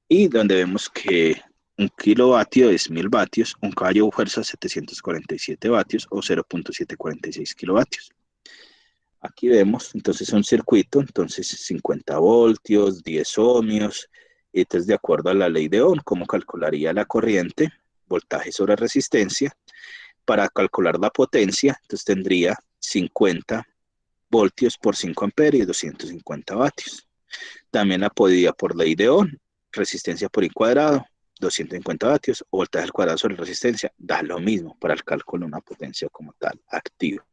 y donde vemos que un kilovatio es 1000 vatios, un caballo de fuerza 747 vatios o 0.746 kilovatios. Aquí vemos entonces un circuito, entonces 50 voltios, 10 ohmios, y entonces de acuerdo a la ley de Ohm, ¿cómo calcularía la corriente? Voltaje sobre resistencia. Para calcular la potencia, entonces tendría 50 voltios por 5 amperios y 250 vatios. También la podía por ley de Ohm, resistencia por I cuadrado, 250 vatios, o voltaje al cuadrado sobre resistencia, da lo mismo para el cálculo de una potencia como tal, activa.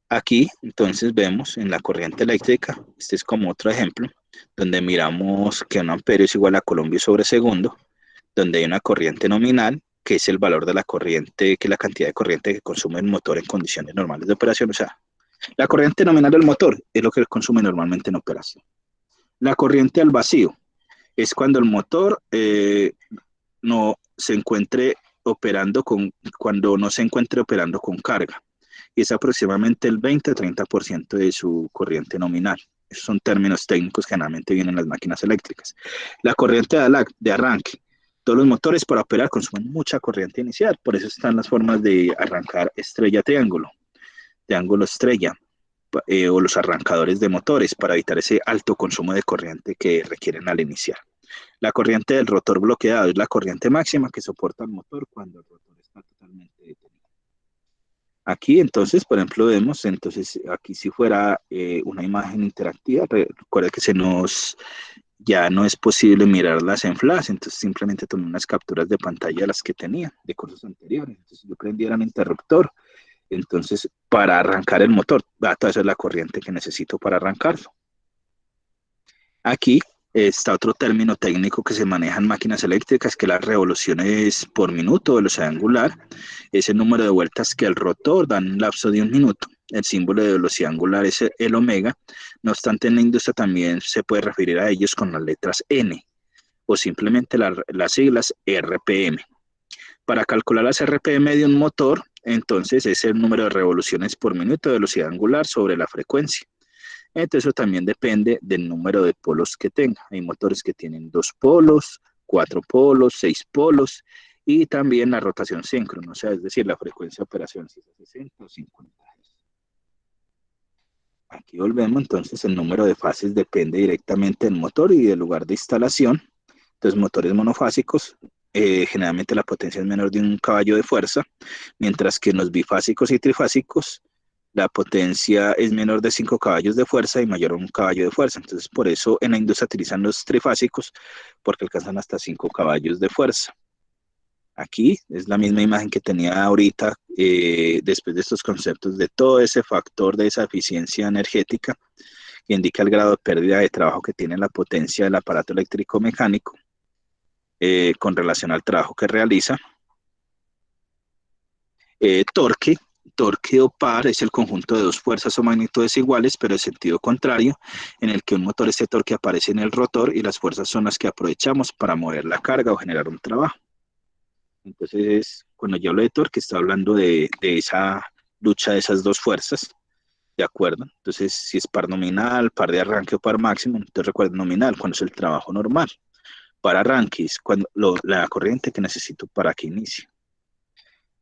Aquí, entonces, vemos en la corriente eléctrica, este es como otro ejemplo, donde miramos que un amperio es igual a coulomb sobre segundo, donde hay una corriente nominal, que es el valor de la corriente, que es la cantidad de corriente que consume el motor en condiciones normales de operación. O sea, la corriente nominal del motor es lo que consume normalmente en operación. La corriente al vacío es cuando el motor no se encuentre operando cuando no se encuentre operando con carga. Y es aproximadamente el 20-30% de su corriente nominal. Esos son términos técnicos que generalmente vienen en las máquinas eléctricas. La corriente de arranque. Todos los motores para operar consumen mucha corriente inicial, por eso están las formas de arrancar estrella-triángulo, triángulo-estrella, o los arrancadores de motores para evitar ese alto consumo de corriente que requieren al iniciar. La corriente del rotor bloqueado es la corriente máxima que soporta el motor cuando el rotor está totalmente detenido. Aquí entonces, por ejemplo, vemos, entonces aquí si fuera una imagen interactiva, recuerda que ya no es posible mirarlas en flash, entonces simplemente tomé unas capturas de pantalla de las que tenía de cursos anteriores. Entonces yo prendiera un interruptor, entonces para arrancar el motor, toda esa es la corriente que necesito para arrancarlo. Aquí está otro término técnico que se maneja en máquinas eléctricas, que es las revoluciones por minuto, velocidad angular. Es el número de vueltas que el rotor da en un lapso de un minuto. El símbolo de velocidad angular es el omega. No obstante, en la industria también se puede referir a ellos con las letras N o simplemente las siglas RPM. Para calcular las RPM de un motor, entonces es el número de revoluciones por minuto de velocidad angular sobre la frecuencia. Entonces eso también depende del número de polos que tenga. Hay motores que tienen 2 polos, 4 polos, 6 polos, y también la rotación síncrona, o sea, es decir, la frecuencia de operación, si es 60 o 50 Hz. Aquí volvemos, entonces el número de fases depende directamente del motor y del lugar de instalación. Entonces, motores monofásicos, generalmente la potencia es menor de un caballo de fuerza, mientras que en los bifásicos y trifásicos, la potencia es menor de 5 caballos de fuerza y mayor a un caballo de fuerza. Entonces, por eso en la industria utilizan los trifásicos, porque alcanzan hasta 5 caballos de fuerza. Aquí es la misma imagen que tenía ahorita, después de estos conceptos de todo ese factor de esa eficiencia energética, que indica el grado de pérdida de trabajo que tiene la potencia del aparato eléctrico mecánico con relación al trabajo que realiza. Torque. Torque o par es el conjunto de dos fuerzas o magnitudes iguales, pero en sentido contrario, en el que un motor este torque aparece en el rotor y las fuerzas son las que aprovechamos para mover la carga o generar un trabajo. Entonces, cuando yo hablo de torque, está hablando de esa lucha de esas dos fuerzas, ¿de acuerdo? Entonces, si es par nominal, par de arranque o par máximo, entonces recuerda nominal, cuando es el trabajo normal. Par arranque es cuando la corriente que necesito para que inicie.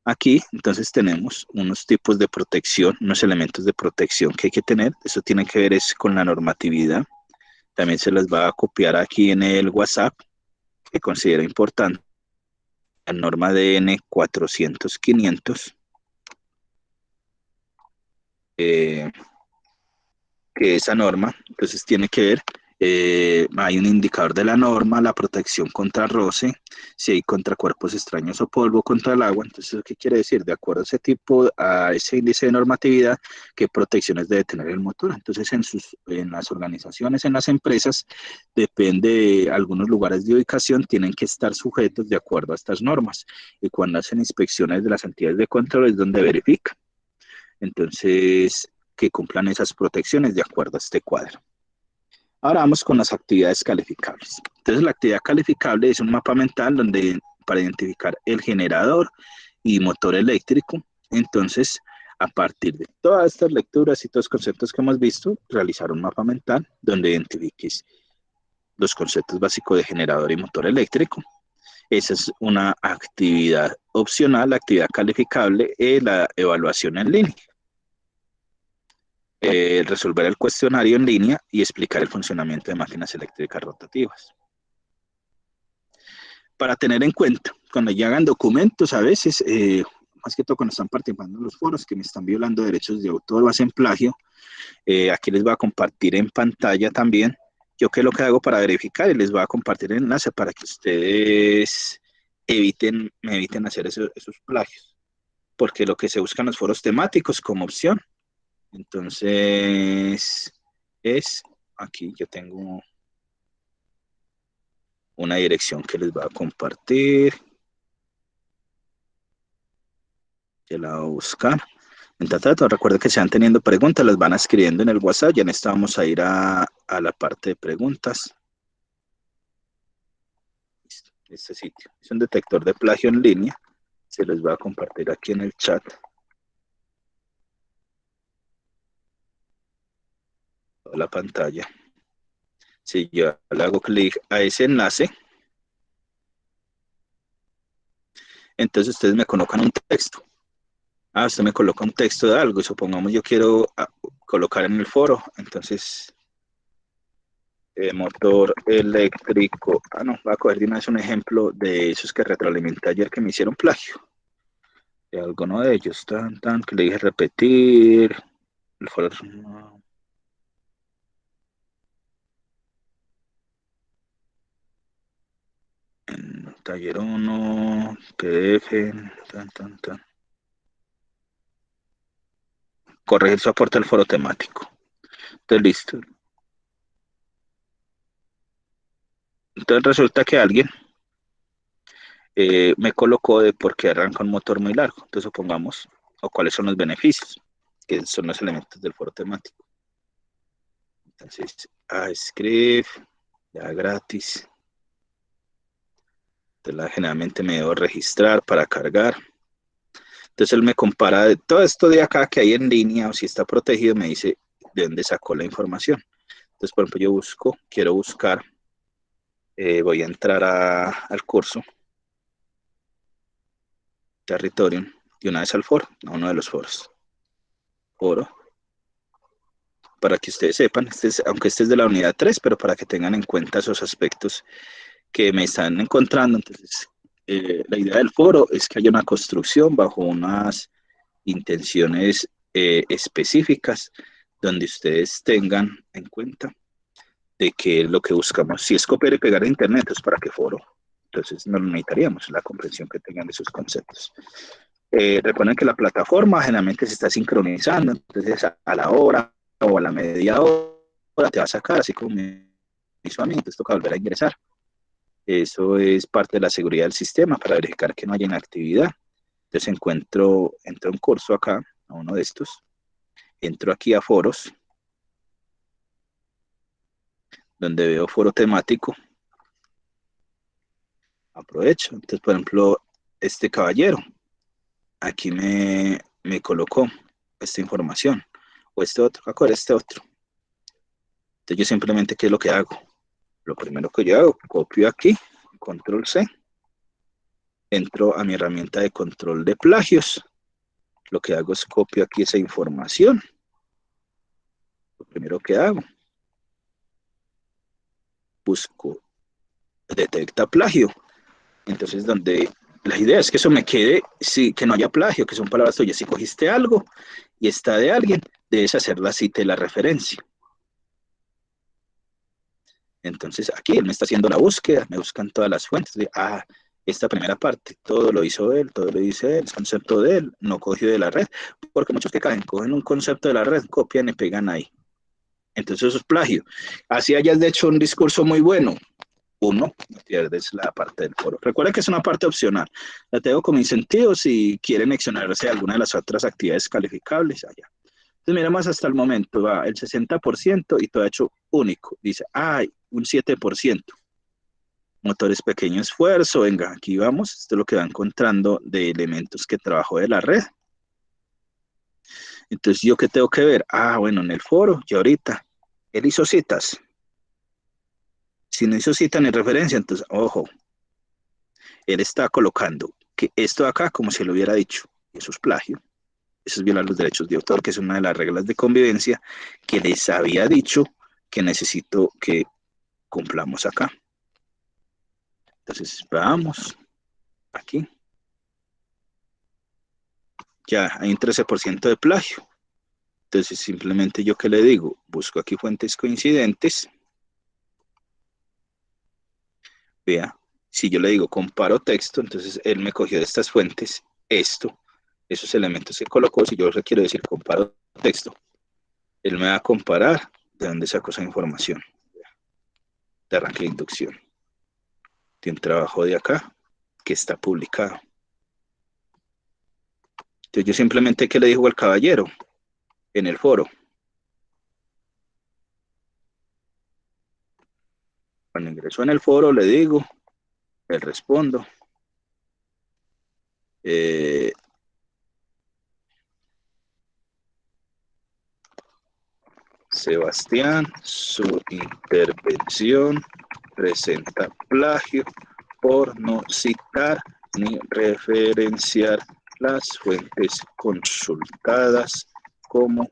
Aquí, entonces, tenemos unos tipos de protección, unos elementos de protección que hay que tener. Eso tiene que ver es con la normatividad. También se las va a copiar aquí en el WhatsApp, que considero importante. La norma DN 400-500, que esa norma, entonces, tiene que ver Hay un indicador de la norma, la protección contra roce, si hay contra cuerpos extraños o polvo contra el agua. Entonces, ¿qué quiere decir? De acuerdo a ese tipo, a ese índice de normatividad, qué protecciones debe tener el motor. Entonces, en las organizaciones, en las empresas, depende de algunos lugares de ubicación, tienen que estar sujetos de acuerdo a estas normas. Y cuando hacen inspecciones de las entidades de control es donde verifican. Entonces, que cumplan esas protecciones de acuerdo a este cuadro. Ahora vamos con las actividades calificables. Entonces, la actividad calificable es un mapa mental donde para identificar el generador y motor eléctrico. Entonces, a partir de todas estas lecturas y todos los conceptos que hemos visto, realizar un mapa mental donde identifiques los conceptos básicos de generador y motor eléctrico. Esa es una actividad opcional, la actividad calificable es la evaluación en línea. Resolver el cuestionario en línea y explicar el funcionamiento de máquinas eléctricas rotativas. Para tener en cuenta, cuando llegan documentos, a veces, más que todo cuando están participando en los foros que me están violando derechos de autor o hacen plagio, aquí les voy a compartir en pantalla también, yo qué es lo que hago para verificar y les voy a compartir el enlace para que ustedes me eviten hacer esos plagios, porque lo que se busca en los foros temáticos como opción. Entonces, aquí yo tengo una dirección que les voy a compartir. Ya la voy a buscar. Entonces, recuerden que si van teniendo preguntas, las van escribiendo en el WhatsApp. Ya en esta vamos a ir a la parte de preguntas. Este sitio es un detector de plagio en línea. Se les va a compartir aquí en el chat. La pantalla. Si yo le hago clic a ese enlace, entonces ustedes me colocan un texto. Usted me coloca un texto de algo y supongamos yo quiero colocar en el foro, entonces motor eléctrico, no, voy a coger de una vez un ejemplo de esos que retroalimenté ayer que me hicieron plagio, de alguno de ellos, que le dije repetir, el foro, en taller 1, PDF, corregir soporte al foro temático, entonces listo. Entonces resulta que alguien me colocó de por qué arranca un motor muy largo. Entonces supongamos, o cuáles son los beneficios, que son los elementos del foro temático. Entonces, script, ya gratis. Entonces, generalmente me debo registrar para cargar. Entonces él me compara de todo esto de acá que hay en línea, o si está protegido, me dice de dónde sacó la información. Entonces, por ejemplo, yo quiero buscar, voy a entrar al curso Territorium y una vez al foro, a uno de los foros. Foro. Para que ustedes sepan, aunque este es de la unidad 3, pero para que tengan en cuenta esos aspectos que me están encontrando. Entonces, la idea del foro es que haya una construcción bajo unas intenciones específicas, donde ustedes tengan en cuenta de que lo que buscamos, si es copiar y pegar a internet, es para qué foro. Entonces, no necesitaríamos la comprensión que tengan de esos conceptos. Recuerden que la plataforma generalmente se está sincronizando, entonces a la hora o a la media hora te va a sacar, así como me hizo a mí, entonces toca volver a ingresar. Eso es parte de la seguridad del sistema para verificar que no haya inactividad. Entonces entro a un curso acá, a uno de estos, entro aquí a foros, donde veo foro temático, aprovecho. Entonces, por ejemplo, este caballero, aquí me colocó esta información, o este otro, este otro. Entonces yo simplemente, ¿qué es lo que hago? Lo primero que yo hago, copio aquí, control C, entro a mi herramienta de control de plagios, lo que hago es copio aquí esa información, lo primero que hago, busco, detecta plagio, entonces donde la idea es que eso me quede, sí, que no haya plagio, que son palabras tuyas, si cogiste algo y está de alguien, debes hacer la cita y la referencia. Entonces aquí él me está haciendo la búsqueda, me buscan todas las fuentes de, esta primera parte, todo lo hizo él, todo lo dice él, el concepto de él, no cogió de la red, porque muchos que caen, cogen un concepto de la red, copian y pegan ahí. Entonces eso es plagio. Así hayas de hecho un discurso muy bueno, uno, pierdes la parte del foro. Recuerda que es una parte opcional. La tengo como incentivo si quieren exonerarse de alguna de las otras actividades calificables allá. Entonces, mira más hasta el momento, va el 60% y todo hecho único. Dice, un 7%. Motores pequeño esfuerzo, venga, aquí vamos. Esto es lo que va encontrando de elementos que trabajó de la red. Entonces, ¿yo qué tengo que ver? Bueno, en el foro, ya ahorita, él hizo citas. Si no hizo cita ni referencia, entonces, ojo, él está colocando que esto de acá como si lo hubiera dicho. Eso es plagio. Eso es violar los derechos de autor, que es una de las reglas de convivencia que les había dicho que necesito que cumplamos acá. Entonces, vamos aquí. Ya hay un 13% de plagio. Entonces, simplemente yo qué le digo, busco aquí fuentes coincidentes. Vea, si yo le digo comparo texto, entonces él me cogió de estas fuentes esto, esos elementos que colocó. Si yo le quiero decir comparo texto, él me va a comparar de dónde sacó esa información. De arranque de inducción. Tiene un trabajo de acá que está publicado. Entonces yo simplemente, ¿qué le dijo al caballero en el foro? Cuando ingresó en el foro, le digo, le respondo. Sebastián, su intervención presenta plagio por no citar ni referenciar las fuentes consultadas, como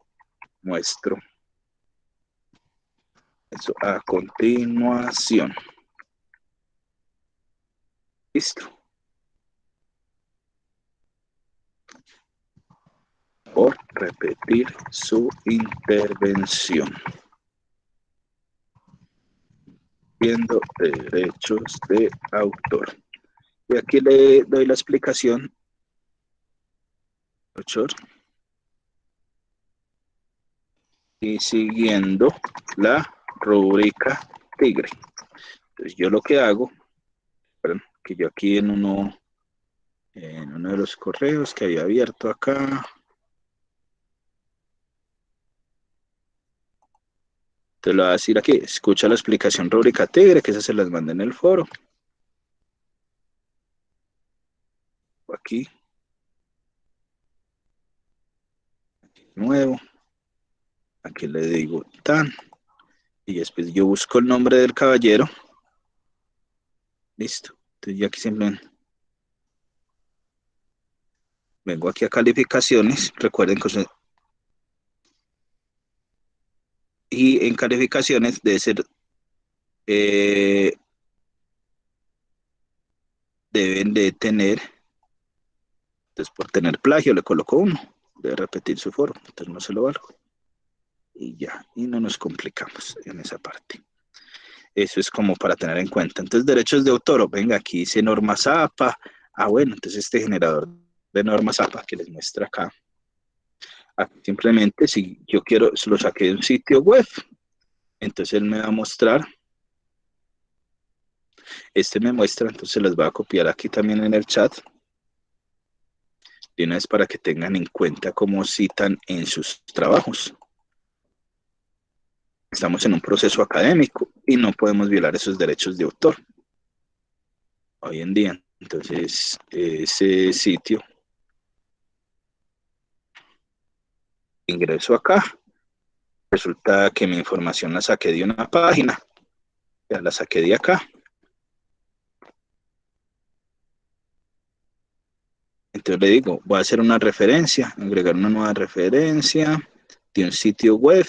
muestro eso a continuación. Listo. Por repetir su intervención. Viendo derechos de autor. Y aquí le doy la explicación. Y siguiendo la rúbrica tigre. Entonces yo lo que hago, perdón, que yo aquí en uno de los correos que había abierto acá, te lo voy a decir aquí, escucha la explicación rúbrica tigre, que esa se las mandé en el foro. Aquí. Nuevo. Aquí le digo tan. Y después yo busco el nombre del caballero. Listo. Entonces ya aquí simplemente vengo aquí a calificaciones. Recuerden que y en calificaciones debe ser deben de tener, entonces por tener plagio le coloco 1, debe repetir su foro, entonces no se lo valgo. Y ya, y no nos complicamos en esa parte. Eso es como para tener en cuenta. Entonces, derechos de autor, venga, aquí dice norma ZAPA. Bueno, entonces este generador de norma ZAPA que les muestra acá. Aquí simplemente, si yo quiero, lo saqué de un sitio web, entonces él me va a mostrar. Este me muestra, entonces les voy a copiar aquí también en el chat. De una vez para que tengan en cuenta cómo citan en sus trabajos. Estamos en un proceso académico y no podemos violar esos derechos de autor hoy en día. Entonces, ese sitio, ingreso acá, resulta que mi información la saqué de una página, ya la saqué de acá. Entonces le digo, voy a hacer una referencia, agregar una nueva referencia de un sitio web.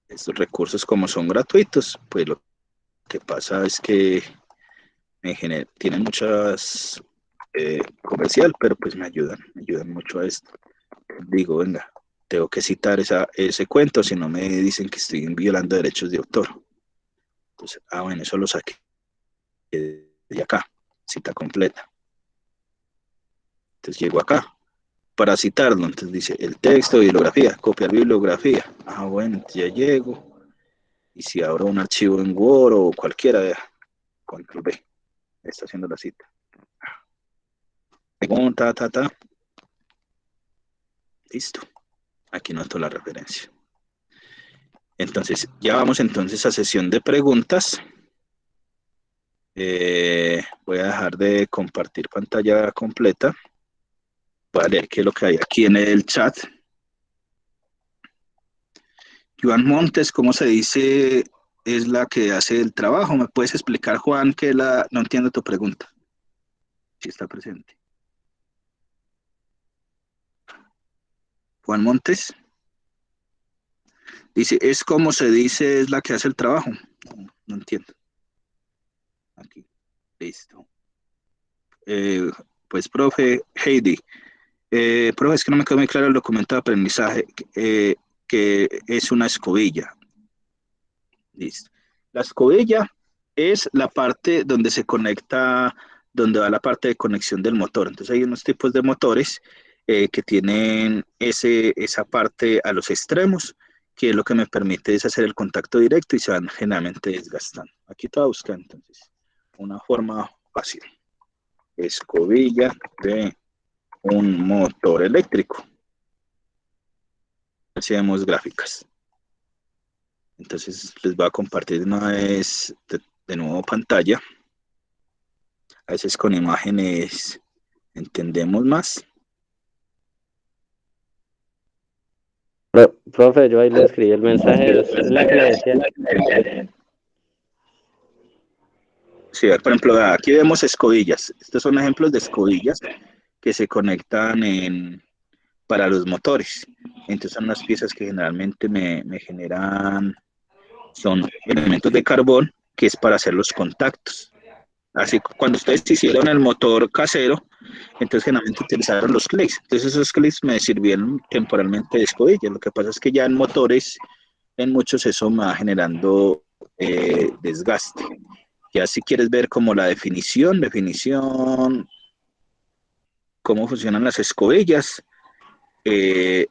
Estos recursos, como son gratuitos, pues lo que pasa es que tienen muchas comercial, pero pues me ayudan mucho a esto. digo, venga, tengo que citar ese cuento, si no me dicen que estoy violando derechos de autor. Entonces, bueno, eso lo saqué de acá, cita completa. Entonces llego acá para citarlo. Entonces dice el texto, bibliografía, copiar bibliografía. Bueno, ya llego. Y si abro un archivo en Word o cualquiera, control B, está haciendo la cita. Pregunta, listo. Aquí noto la referencia. Entonces, ya vamos entonces a sesión de preguntas. Voy a dejar de compartir pantalla completa. Voy a leer qué es lo que hay aquí en el chat. Joan Montes, ¿cómo se dice? Es la que hace el trabajo. ¿Me puedes explicar, Juan, que no entiendo tu pregunta? Si está presente. Juan Montes dice, ¿es como se dice es la que hace el trabajo? No entiendo. Aquí, listo. Pues, profe, Heidi. Profe, es que no me quedó muy claro el documento de aprendizaje, que es una escobilla. Listo. La escobilla es la parte donde se conecta, donde va la parte de conexión del motor. Entonces hay unos tipos de motores que tienen esa parte a los extremos, que es lo que me permite es hacer el contacto directo y se van generalmente desgastando. Aquí te voy a buscar entonces una forma fácil. Escobilla de un motor eléctrico. Hacemos gráficas. Entonces les voy a compartir de una vez de nuevo pantalla. A veces con imágenes entendemos más. Profe, yo ahí le escribí el mensaje, es la que le decía. Sí, por ejemplo, aquí vemos escobillas. Estos son ejemplos de escobillas que se conectan para los motores. Entonces son unas piezas que generalmente me generan, son elementos de carbón, que es para hacer los contactos. Así cuando ustedes hicieron el motor casero, entonces generalmente utilizaron los clics. Entonces esos clics me sirvieron temporalmente de escobilla. Lo que pasa es que ya en motores, en muchos eso me va generando desgaste. Ya si quieres ver como la definición, cómo funcionan las escobillas,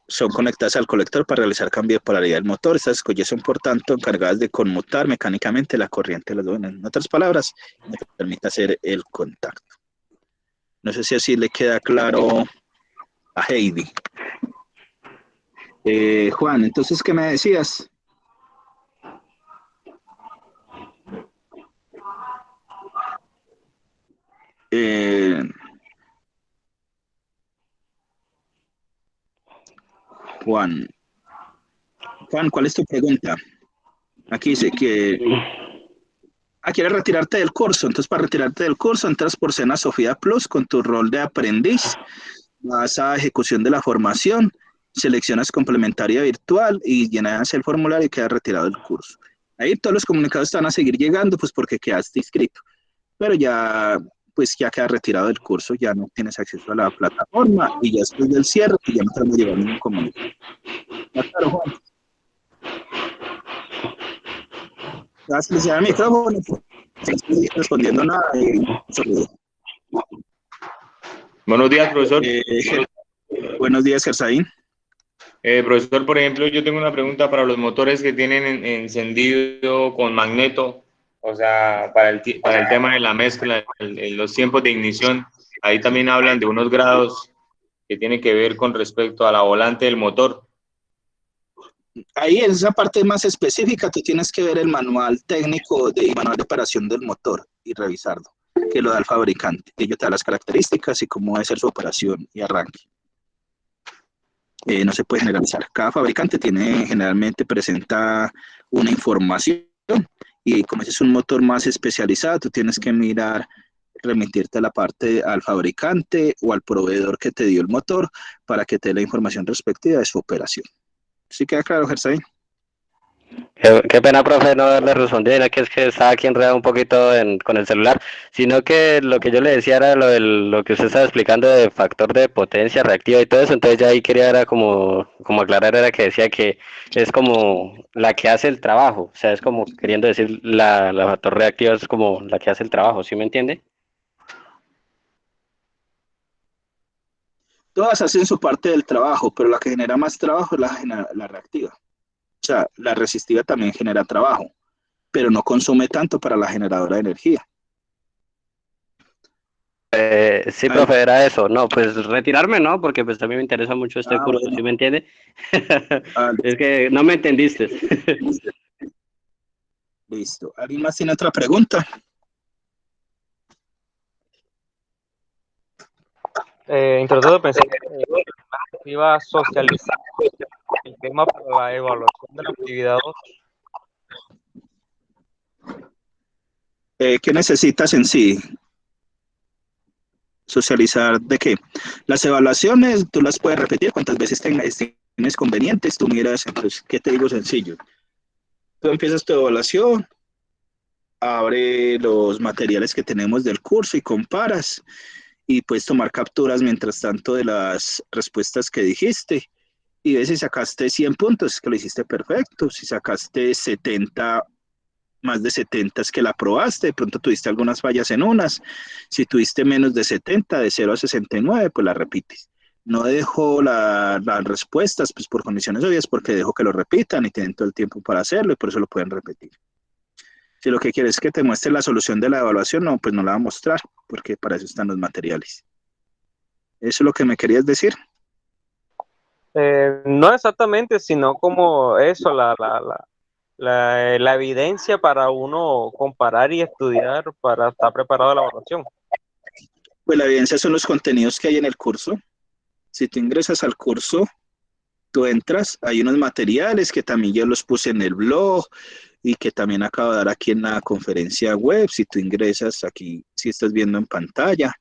son conectadas al colector para realizar cambio de polaridad del motor. Estas escobillas son, por tanto, encargadas de conmutar mecánicamente la corriente de las bobinas. En otras palabras, me permite hacer el contacto. No sé si así le queda claro a Heidi. Juan, entonces, ¿qué me decías? Juan, ¿cuál es tu pregunta? Aquí dice que quieres retirarte del curso. Entonces, para retirarte del curso, entras por Sena Sofía Plus con tu rol de aprendiz, vas a ejecución de la formación, seleccionas complementaria virtual y llenas el formulario y quedas retirado del curso. Ahí todos los comunicados te van a seguir llegando, pues porque quedaste inscrito, pero ya, pues ya quedas retirado del curso, ya no tienes acceso a la plataforma y ya después del cierre, pues ya no te van a llegar ningún comunicado. ¿Ya claro, Juan? Ya se les llama el micrófono, no estoy respondiendo nada. Buenos días, profesor. Buenos días, Gersaín. Profesor, por ejemplo, yo tengo una pregunta para los motores que tienen encendido con magneto, o sea, para el tema de la mezcla, los tiempos de ignición. Ahí también hablan de unos grados que tienen que ver con respecto a la volante del motor. Ahí en esa parte más específica, tú tienes que ver el manual técnico y manual de operación del motor y revisarlo, que lo da el fabricante. Ello te da las características y cómo debe ser su operación y arranque. No se puede generalizar. Cada fabricante generalmente presenta una información y como ese es un motor más especializado, tú tienes que mirar, remitirte a la parte al fabricante o al proveedor que te dio el motor para que te dé la información respectiva de su operación. ¿Sí queda claro, Gersaín? Qué pena, profe, no haberle respondido, no que es que estaba aquí enredado un poquito con el celular, sino que lo que yo le decía era lo que usted estaba explicando de factor de potencia reactiva y todo eso, entonces ya ahí quería era como aclarar, era que decía que es como la que hace el trabajo, o sea, es como queriendo decir la factor reactiva es como la que hace el trabajo, ¿sí me entiende? Todas hacen su parte del trabajo, pero la que genera más trabajo es la reactiva. O sea, la resistiva también genera trabajo, pero no consume tanto para la generadora de energía. Sí, Ahí- profe, era eso. No, pues retirarme, ¿no? Porque pues también me interesa mucho este curso, bueno, ¿sí me entiende? Es listo. que no me entendiste. Listo. ¿Alguien más tiene otra pregunta? Entre todo pensé que iba a socializar el tema para la evaluación de la actividad 2. ¿Qué necesitas en sí? ¿Socializar de qué? Las evaluaciones, tú las puedes repetir cuantas veces tienes convenientes. Tú miras, entonces, ¿qué te digo sencillo? Tú empiezas tu evaluación, abre los materiales que tenemos del curso y comparas y puedes tomar capturas mientras tanto de las respuestas que dijiste y ves si sacaste 100 puntos, es que lo hiciste perfecto. Si sacaste 70, más de 70 es que la aprobaste, de pronto tuviste algunas fallas en unas. Si tuviste menos de 70, de 0 a 69, pues la repites. No dejo las respuestas pues por condiciones obvias porque dejo que lo repitan y tienen todo el tiempo para hacerlo y por eso lo pueden repetir. Si lo que quieres es que te muestre la solución de la evaluación, no, pues no la va a mostrar porque para eso están los materiales. ¿Eso es lo que me querías decir? No exactamente, sino como eso, la evidencia para uno comparar y estudiar para estar preparado a la evaluación. Pues la evidencia son los contenidos que hay en el curso. Si tú ingresas al curso, tú entras, hay unos materiales que también yo los puse en el blog y que también acabo de dar aquí en la conferencia web. Si tú ingresas aquí, si estás viendo en pantalla,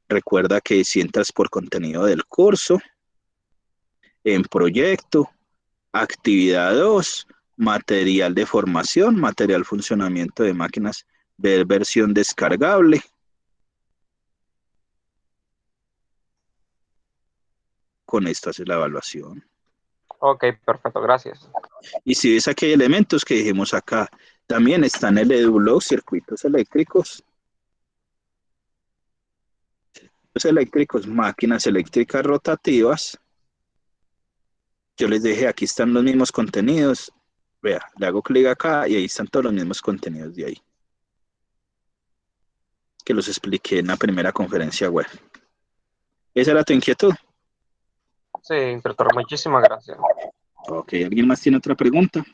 recuerda que si entras por contenido del curso, en proyecto, actividad 2, material de formación, material funcionamiento de máquinas, ver versión descargable. Con esto haces la evaluación. Ok, perfecto, gracias. Y si ves aquí hay elementos que dijimos acá, también están el EduBlog, circuitos eléctricos, máquinas eléctricas rotativas. Yo les dejé, aquí están los mismos contenidos. Vea, le hago clic acá y ahí están todos los mismos contenidos de ahí. Que los expliqué en la primera conferencia web. ¿Esa era tu inquietud? Sí, instructor, muchísimas gracias. Ok, ¿alguien más tiene otra pregunta?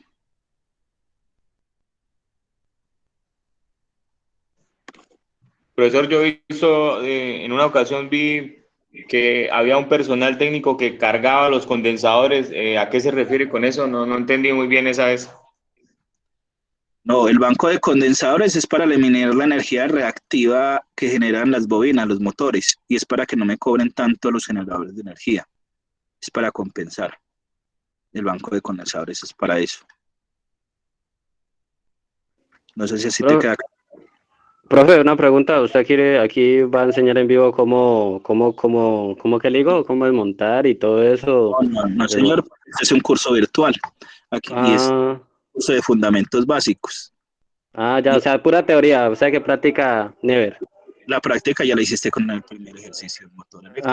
Profesor, yo he visto, en una ocasión vi que había un personal técnico que cargaba los condensadores. ¿A qué se refiere con eso? No entendí muy bien esa vez. No, el banco de condensadores es para eliminar la energía reactiva que generan las bobinas, los motores, y es para que no me cobren tanto los generadores de energía. Es para compensar. El banco de condensadores es para eso. No sé si así te Pro- queda. Profe, una pregunta, ¿usted quiere, aquí va a enseñar en vivo cómo que le digo, cómo desmontar y todo eso? No, no, Desmo- señor, este es un curso virtual. Aquí y es Ah, un curso de fundamentos básicos. ya, Y o sea, pura teoría, o sea que práctica never. la práctica ya la hiciste con el primer ejercicio del motor eléctrico.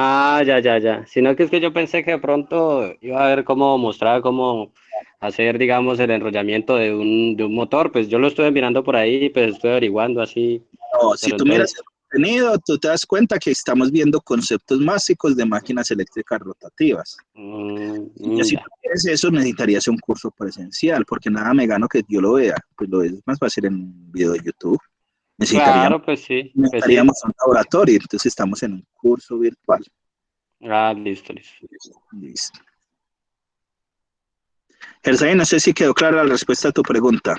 Ya. Sino que es que yo pensé que de pronto iba a ver cómo mostrar cómo hacer, digamos, el enrollamiento de un motor. Pues yo lo estuve mirando por ahí, pues estuve averiguando así, No, si pero tú miras el entonces, contenido, tú te das cuenta que estamos viendo conceptos básicos de máquinas eléctricas rotativas. Y ya si ya. tú quieres eso, necesitarías un curso presencial, porque nada me gano que yo lo vea. Pues lo es más fácil en un video de YouTube. Necesitaríamos, Claro, pues sí. necesitaríamos un laboratorio, entonces estamos en un curso virtual. Listo. Listo. Jersey, no sé si quedó clara la respuesta a tu pregunta.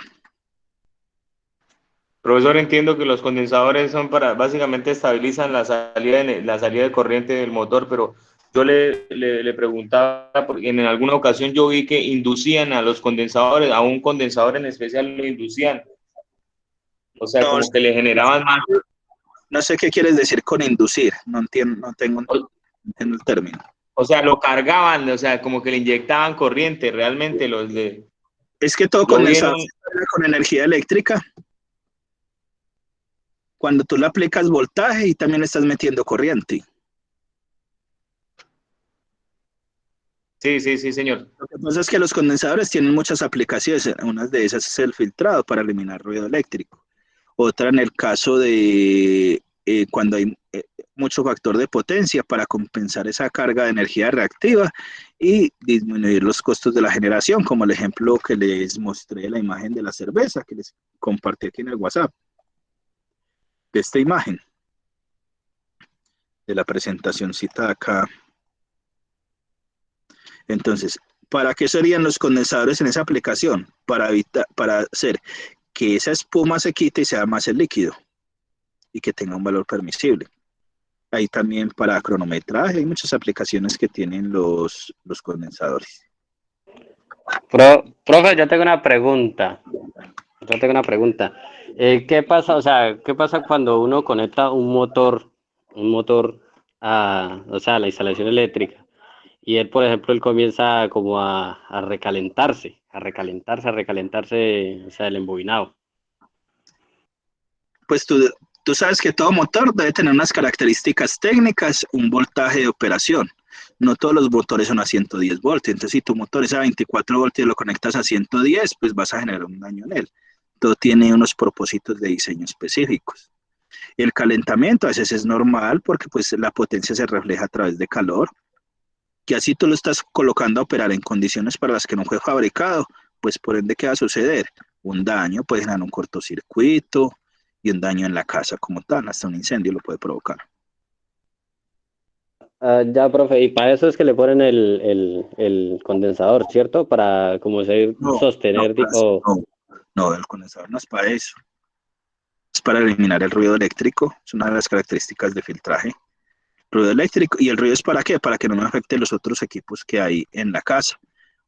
Profesor, entiendo que los condensadores son para, básicamente estabilizan la salida de corriente del motor, pero yo le preguntaba, porque en alguna ocasión yo vi que inducían a los condensadores, a un condensador en especial lo inducían, o sea, No, como que le generaban más, no sé qué quieres decir con inducir, no entiendo, no entiendo el término. o sea, lo cargaban, o sea, como que le inyectaban corriente, realmente Es que todo lo condensador vieron. se carga con energía eléctrica. Cuando tú le aplicas voltaje y también le estás metiendo corriente. Sí, sí, sí, señor. Lo que pasa es que los condensadores tienen muchas aplicaciones. Una de esas es el filtrado para eliminar ruido eléctrico. Otra en el caso de cuando hay mucho factor de potencia para compensar esa carga de energía reactiva y disminuir los costos de la generación, como el ejemplo que les mostré la imagen de la cerveza que les compartí aquí en el WhatsApp, de esta imagen, de la presentación citada acá. Entonces, ¿para qué serían los condensadores en esa aplicación? Para hacer que esa espuma se quite y sea más el líquido y que tenga un valor permisible. Ahí también para cronometraje, hay muchas aplicaciones que tienen los condensadores. Profe, yo tengo una pregunta. ¿Qué pasa, o sea, qué pasa cuando uno conecta un motor a, o sea, a la instalación eléctrica y él, por ejemplo, él comienza como a recalentarse, o sea, el embobinado? Pues tú sabes que todo motor debe tener unas características técnicas, un voltaje de operación. No todos los motores son a 110 voltios. Entonces, si tu motor es a 24 voltios y lo conectas a 110, pues vas a generar un daño en él. Todo tiene unos propósitos de diseño específicos. El calentamiento a veces es normal porque pues la potencia se refleja a través de calor, que así tú lo estás colocando a operar en condiciones para las que no fue fabricado, pues por ende, ¿qué va a suceder? Un daño, puede generar un cortocircuito y un daño en la casa como tal, hasta un incendio lo puede provocar. Ah, ya, profe, y para eso es que le ponen el condensador, ¿cierto? Para como se No, no, sostener, no, no, el condensador no es para eso, es para eliminar el ruido eléctrico, es una de las características de filtraje. Ruido eléctrico, ¿y el ruido es para qué? Para que no me afecte los otros equipos que hay en la casa.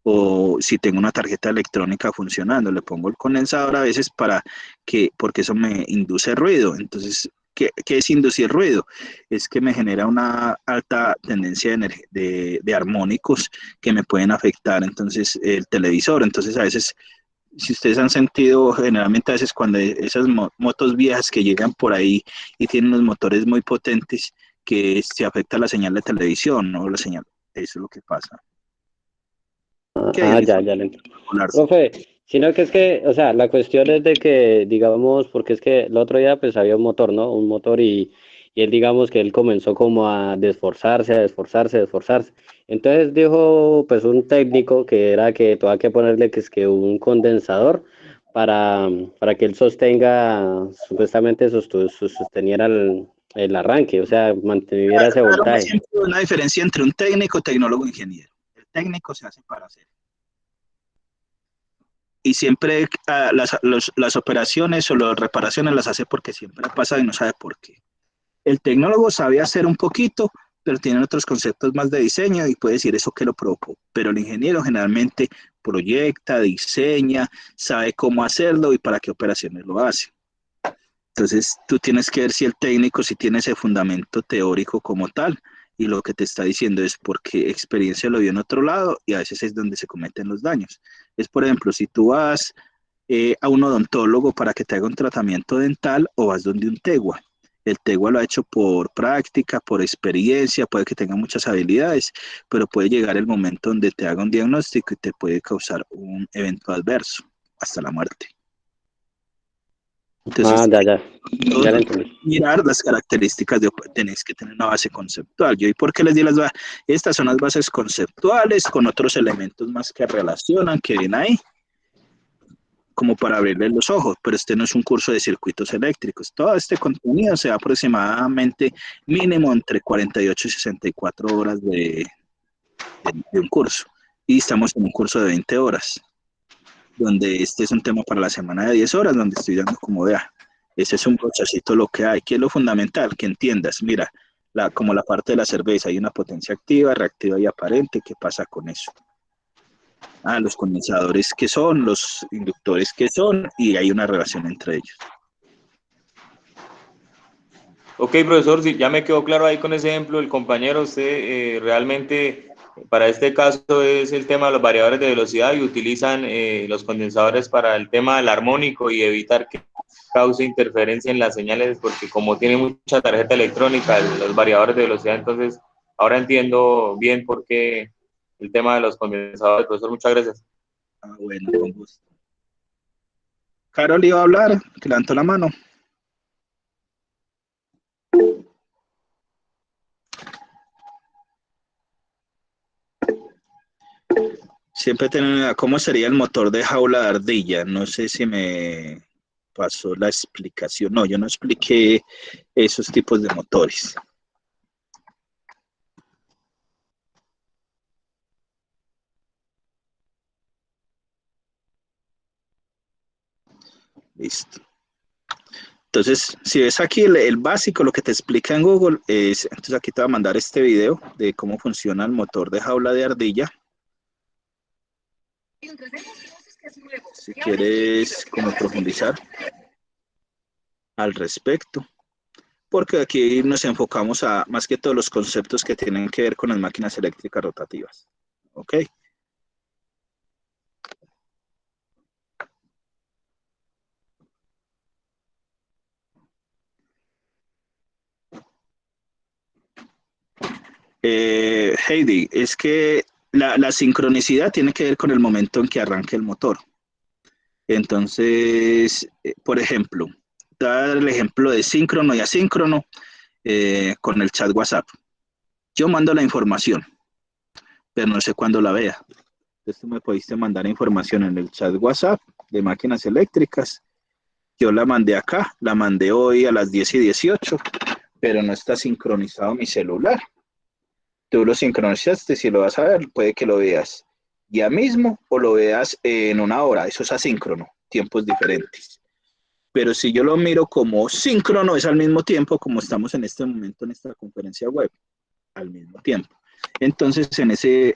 O si tengo una tarjeta electrónica funcionando, le pongo el condensador a veces porque eso me induce ruido. Entonces, ¿qué es inducir ruido? Es que me genera una alta tendencia de armónicos que me pueden afectar entonces el televisor. Entonces, a veces, si ustedes han sentido, generalmente a veces cuando esas motos viejas que llegan por ahí y tienen unos motores muy potentes, que se afecta la señal de televisión, ¿no? La señal, eso es lo que pasa. ya lo entiendo. Profe, sino que es que, o sea, la cuestión es de que, digamos, porque es que el otro día pues había un motor, ¿no? Un motor y él, digamos que él comenzó como a desforzarse. Entonces dijo, pues, un técnico que era que tuvo que ponerle que es que un condensador para que él sostenga, supuestamente sosteniera el arranque, o sea, mantuviera ese voltaje. Siempre hay una diferencia entre un técnico, tecnólogo e ingeniero. El técnico se hace para hacer. Y siempre las operaciones o las reparaciones las hace porque siempre pasa y no sabe por qué. El tecnólogo sabe hacer un poquito, pero tiene otros conceptos más de diseño y puede decir eso que lo provocó. Pero el ingeniero generalmente proyecta, diseña, sabe cómo hacerlo y para qué operaciones lo hace. Entonces, tú tienes que ver si el técnico si tiene ese fundamento teórico como tal y lo que te está diciendo es porque experiencia lo vio en otro lado y a veces es donde se cometen los daños. Es, por ejemplo, si tú vas a un odontólogo para que te haga un tratamiento dental o vas donde un tegua. El tegua lo ha hecho por práctica, por experiencia, puede que tenga muchas habilidades, pero puede llegar el momento donde te haga un diagnóstico y te puede causar un evento adverso, hasta la muerte. Entonces, Ya lo entendí. mirar las características, tenéis que tener una base conceptual. ¿Y por qué les di las bases? Estas son las bases conceptuales con otros elementos más que relacionan, que ven ahí, como para abrirles los ojos, pero este no es un curso de circuitos eléctricos. Todo este contenido se da aproximadamente mínimo entre 48 y 64 horas de un curso. Y estamos en un curso de 20 horas, donde este es un tema para la semana de 10 horas, donde estoy dando como vea. Ese es un brochacito lo que hay. ¿Qué es lo fundamental? Que entiendas, mira, como la parte de la cerveza, hay una potencia activa, reactiva y aparente. ¿Qué pasa con eso? Los condensadores qué son, los inductores qué son, y hay una relación entre ellos. Ok, profesor, sí, ya me quedó claro ahí con ese ejemplo. El compañero, usted realmente, para este caso, es el tema de los variadores de velocidad y utilizan los condensadores para el tema del armónico y evitar que cause interferencia en las señales, porque como tiene mucha tarjeta electrónica, los variadores de velocidad, entonces ahora entiendo bien por qué el tema de los condensadores. Profesor, muchas gracias. Bueno, con gusto. Carol iba a hablar, que levantó la mano. Siempre tengo cómo sería el motor de jaula de ardilla. No sé si me pasó la explicación. No, yo no expliqué esos tipos de motores. Listo. Entonces, si ves aquí el básico, lo que te explica en Google es, entonces aquí te voy a mandar este video de cómo funciona el motor de jaula de ardilla. Si quieres como profundizar al respecto, porque aquí nos enfocamos a más que todos los conceptos que tienen que ver con las máquinas eléctricas rotativas. ¿Ok? Heidi, es que la sincronicidad tiene que ver con el momento en que arranque el motor. Entonces, por ejemplo, dar el ejemplo de síncrono y asíncrono con el chat WhatsApp. Yo mando la información, pero no sé cuándo la vea. Entonces tú me pudiste mandar información en el chat WhatsApp de máquinas eléctricas. Yo la mandé acá, la mandé hoy a las 10:18, pero no está sincronizado mi celular. Tú lo sincronizaste, si lo vas a ver, puede que lo veas ya mismo o lo veas en una hora. Eso es asíncrono, tiempos diferentes. Pero si yo lo miro como síncrono, es al mismo tiempo como estamos en este momento en esta conferencia web, al mismo tiempo. Entonces,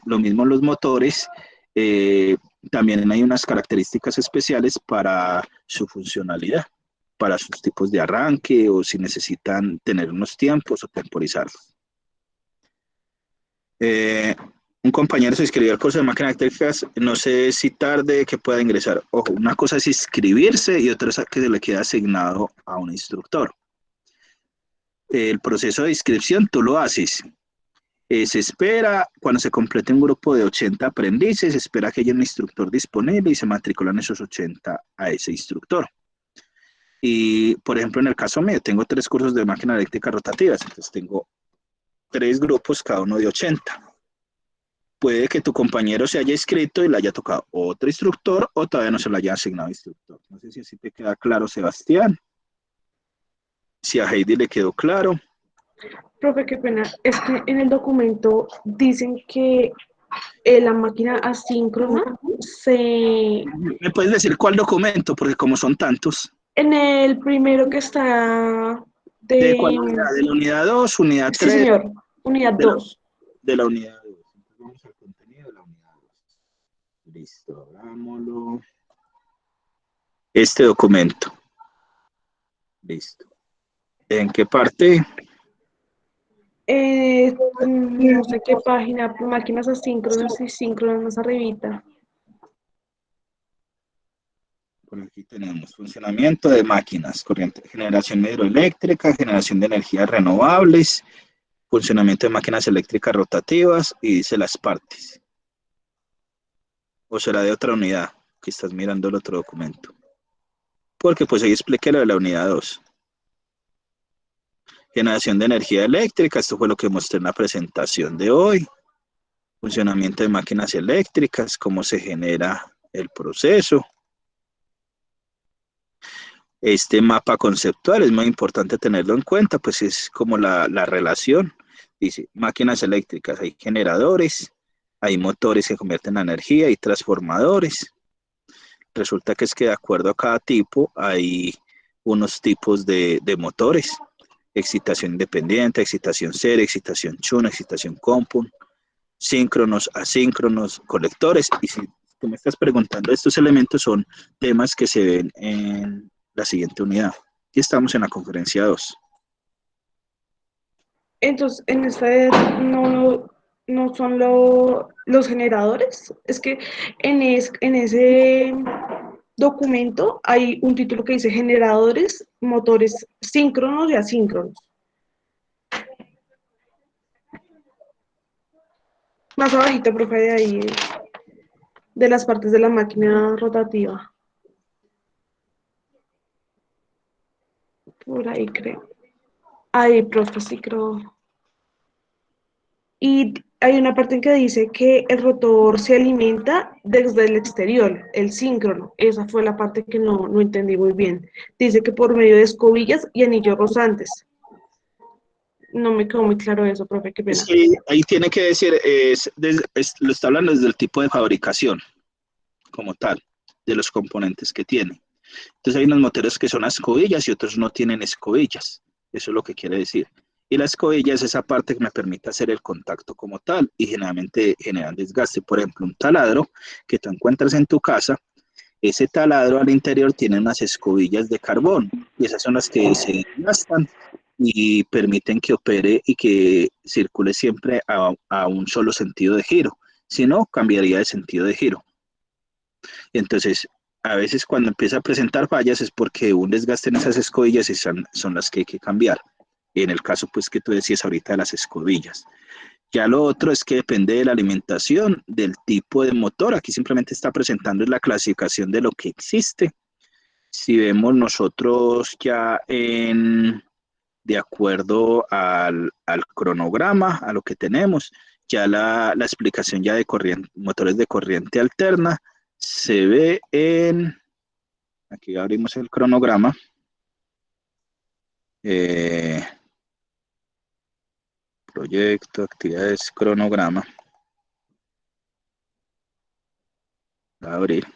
lo mismo en los motores, también hay unas características especiales para su funcionalidad, para sus tipos de arranque o si necesitan tener unos tiempos o temporizarlos. Un compañero se inscribió al curso de máquinas eléctricas, no sé si tarde que pueda ingresar. Ojo, una cosa es inscribirse y otra es que se le queda asignado a un instructor. El proceso de inscripción tú lo haces. Se espera, cuando se complete un grupo de 80 aprendices, se espera que haya un instructor disponible y se matriculan esos 80 a ese instructor. Y, por ejemplo, en el caso mío, tengo 3 cursos de máquinas eléctricas rotativas, entonces tengo 3 grupos, cada uno de 80. Puede que tu compañero se haya inscrito y le haya tocado otro instructor o todavía no se le haya asignado instructor. No sé si así te queda claro, Sebastián. Si a Heidi le quedó claro. Profe, qué pena. Es que en el documento dicen que la máquina asíncrona ¿Me puedes decir cuál documento? Porque como son tantos. En el primero que está ¿De cuál unidad? ¿De la unidad 2, unidad 3? Sí, señor. Unidad 2. De la unidad 2. Entonces vamos al contenido de la unidad 2. Listo, hagámoslo. Este documento. Listo. ¿En qué parte? No sé qué página, máquinas asíncronas y síncronas más arribita. Por aquí tenemos funcionamiento de máquinas, corriente, generación hidroeléctrica, generación de energías renovables, funcionamiento de máquinas eléctricas rotativas y dice las partes. ¿O será de otra unidad que estás mirando el otro documento? Porque pues ahí expliqué lo de la unidad 2. Generación de energía eléctrica, esto fue lo que mostré en la presentación de hoy. Funcionamiento de máquinas eléctricas, cómo se genera el proceso. Este mapa conceptual es muy importante tenerlo en cuenta, pues es como la relación. Dice, máquinas eléctricas, hay generadores, hay motores que convierten la energía y transformadores. Resulta que es que de acuerdo a cada tipo hay unos tipos de motores. excitación independiente, excitación serie, excitación chuna, excitación compound, síncronos, asíncronos, colectores. Y si tú me estás preguntando, estos elementos son temas que se ven en la siguiente unidad. Y estamos en la conferencia 2. Entonces, en esta no son los generadores. Es que en ese documento hay un título que dice generadores, motores síncronos y asíncronos. Más abajito, profe, de ahí, de las partes de la máquina rotativa. Por ahí creo. Ahí, profe, sí creo. Y hay una parte en que dice que el rotor se alimenta desde el exterior, el síncrono. Esa fue la parte que no entendí muy bien. Dice que por medio de escobillas y anillos rosantes. No me quedó muy claro eso, profe, qué pena. Es que ahí tiene que decir, lo está hablando desde el tipo de fabricación, como tal, de los componentes que tiene. Entonces hay unos motores que son escobillas y otros no tienen escobillas. Eso es lo que quiere decir. Y la escobilla es esa parte que me permite hacer el contacto como tal y generalmente generan desgaste. Por ejemplo, un taladro que tú encuentras en tu casa, ese taladro al interior tiene unas escobillas de carbón y esas son las que se desgastan y permiten que opere y que circule siempre a un solo sentido de giro. Si no, cambiaría de sentido de giro. Entonces, a veces cuando empieza a presentar fallas es porque un desgaste en esas escobillas son las que hay que cambiar. En el caso pues que tú decías ahorita de las escobillas. Ya lo otro es que depende de la alimentación, del tipo de motor. Aquí simplemente está presentando la clasificación de lo que existe. Si vemos nosotros ya de acuerdo al cronograma, a lo que tenemos, ya la explicación ya de motores de corriente alterna se ve aquí abrimos el cronograma. Proyecto, actividades, cronograma. Voy a abrir.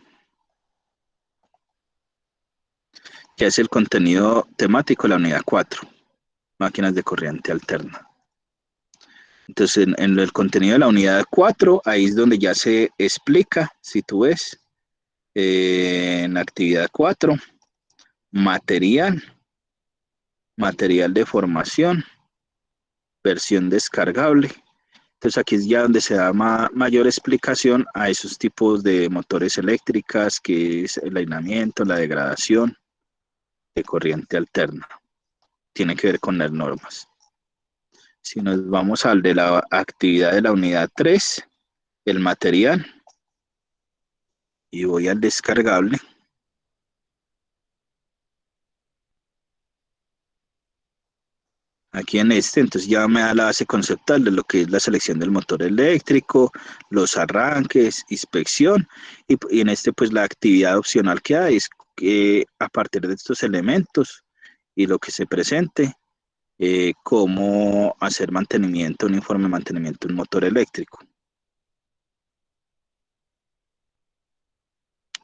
Ya es el contenido temático de la unidad 4, máquinas de corriente alterna. Entonces, en el contenido de la unidad 4, ahí es donde ya se explica, si tú ves, en la actividad 4, material de formación, versión descargable. Entonces aquí es ya donde se da mayor explicación a esos tipos de motores eléctricas, que es el aislamiento, la degradación de corriente alterna. Tiene que ver con las normas. Si nos vamos al de la actividad de la unidad 3, el material, y voy al descargable. Aquí en entonces ya me da la base conceptual de lo que es la selección del motor eléctrico, los arranques, inspección, y en pues la actividad opcional que hay es que a partir de estos elementos y lo que se presente, cómo hacer mantenimiento, un informe de mantenimiento de un motor eléctrico.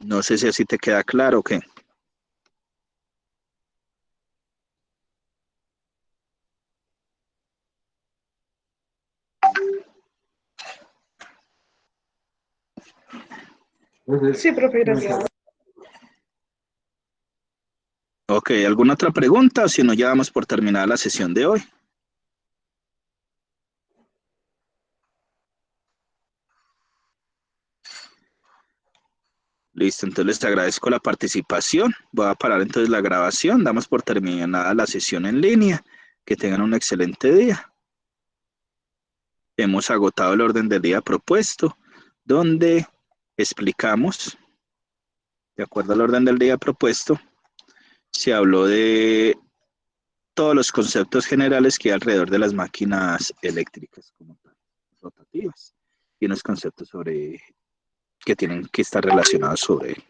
No sé si así te queda claro o qué. Sí, profe, gracias. Ok, ¿alguna otra pregunta? O si no, ya damos por terminada la sesión de hoy. Listo, entonces les agradezco la participación. Voy a parar entonces la grabación. Damos por terminada la sesión en línea. Que tengan un excelente día. Hemos agotado el orden del día propuesto, donde explicamos, de acuerdo al orden del día propuesto, se habló de todos los conceptos generales que hay alrededor de las máquinas eléctricas como tal, rotativas, y unos conceptos que tienen que estar relacionados sobre él.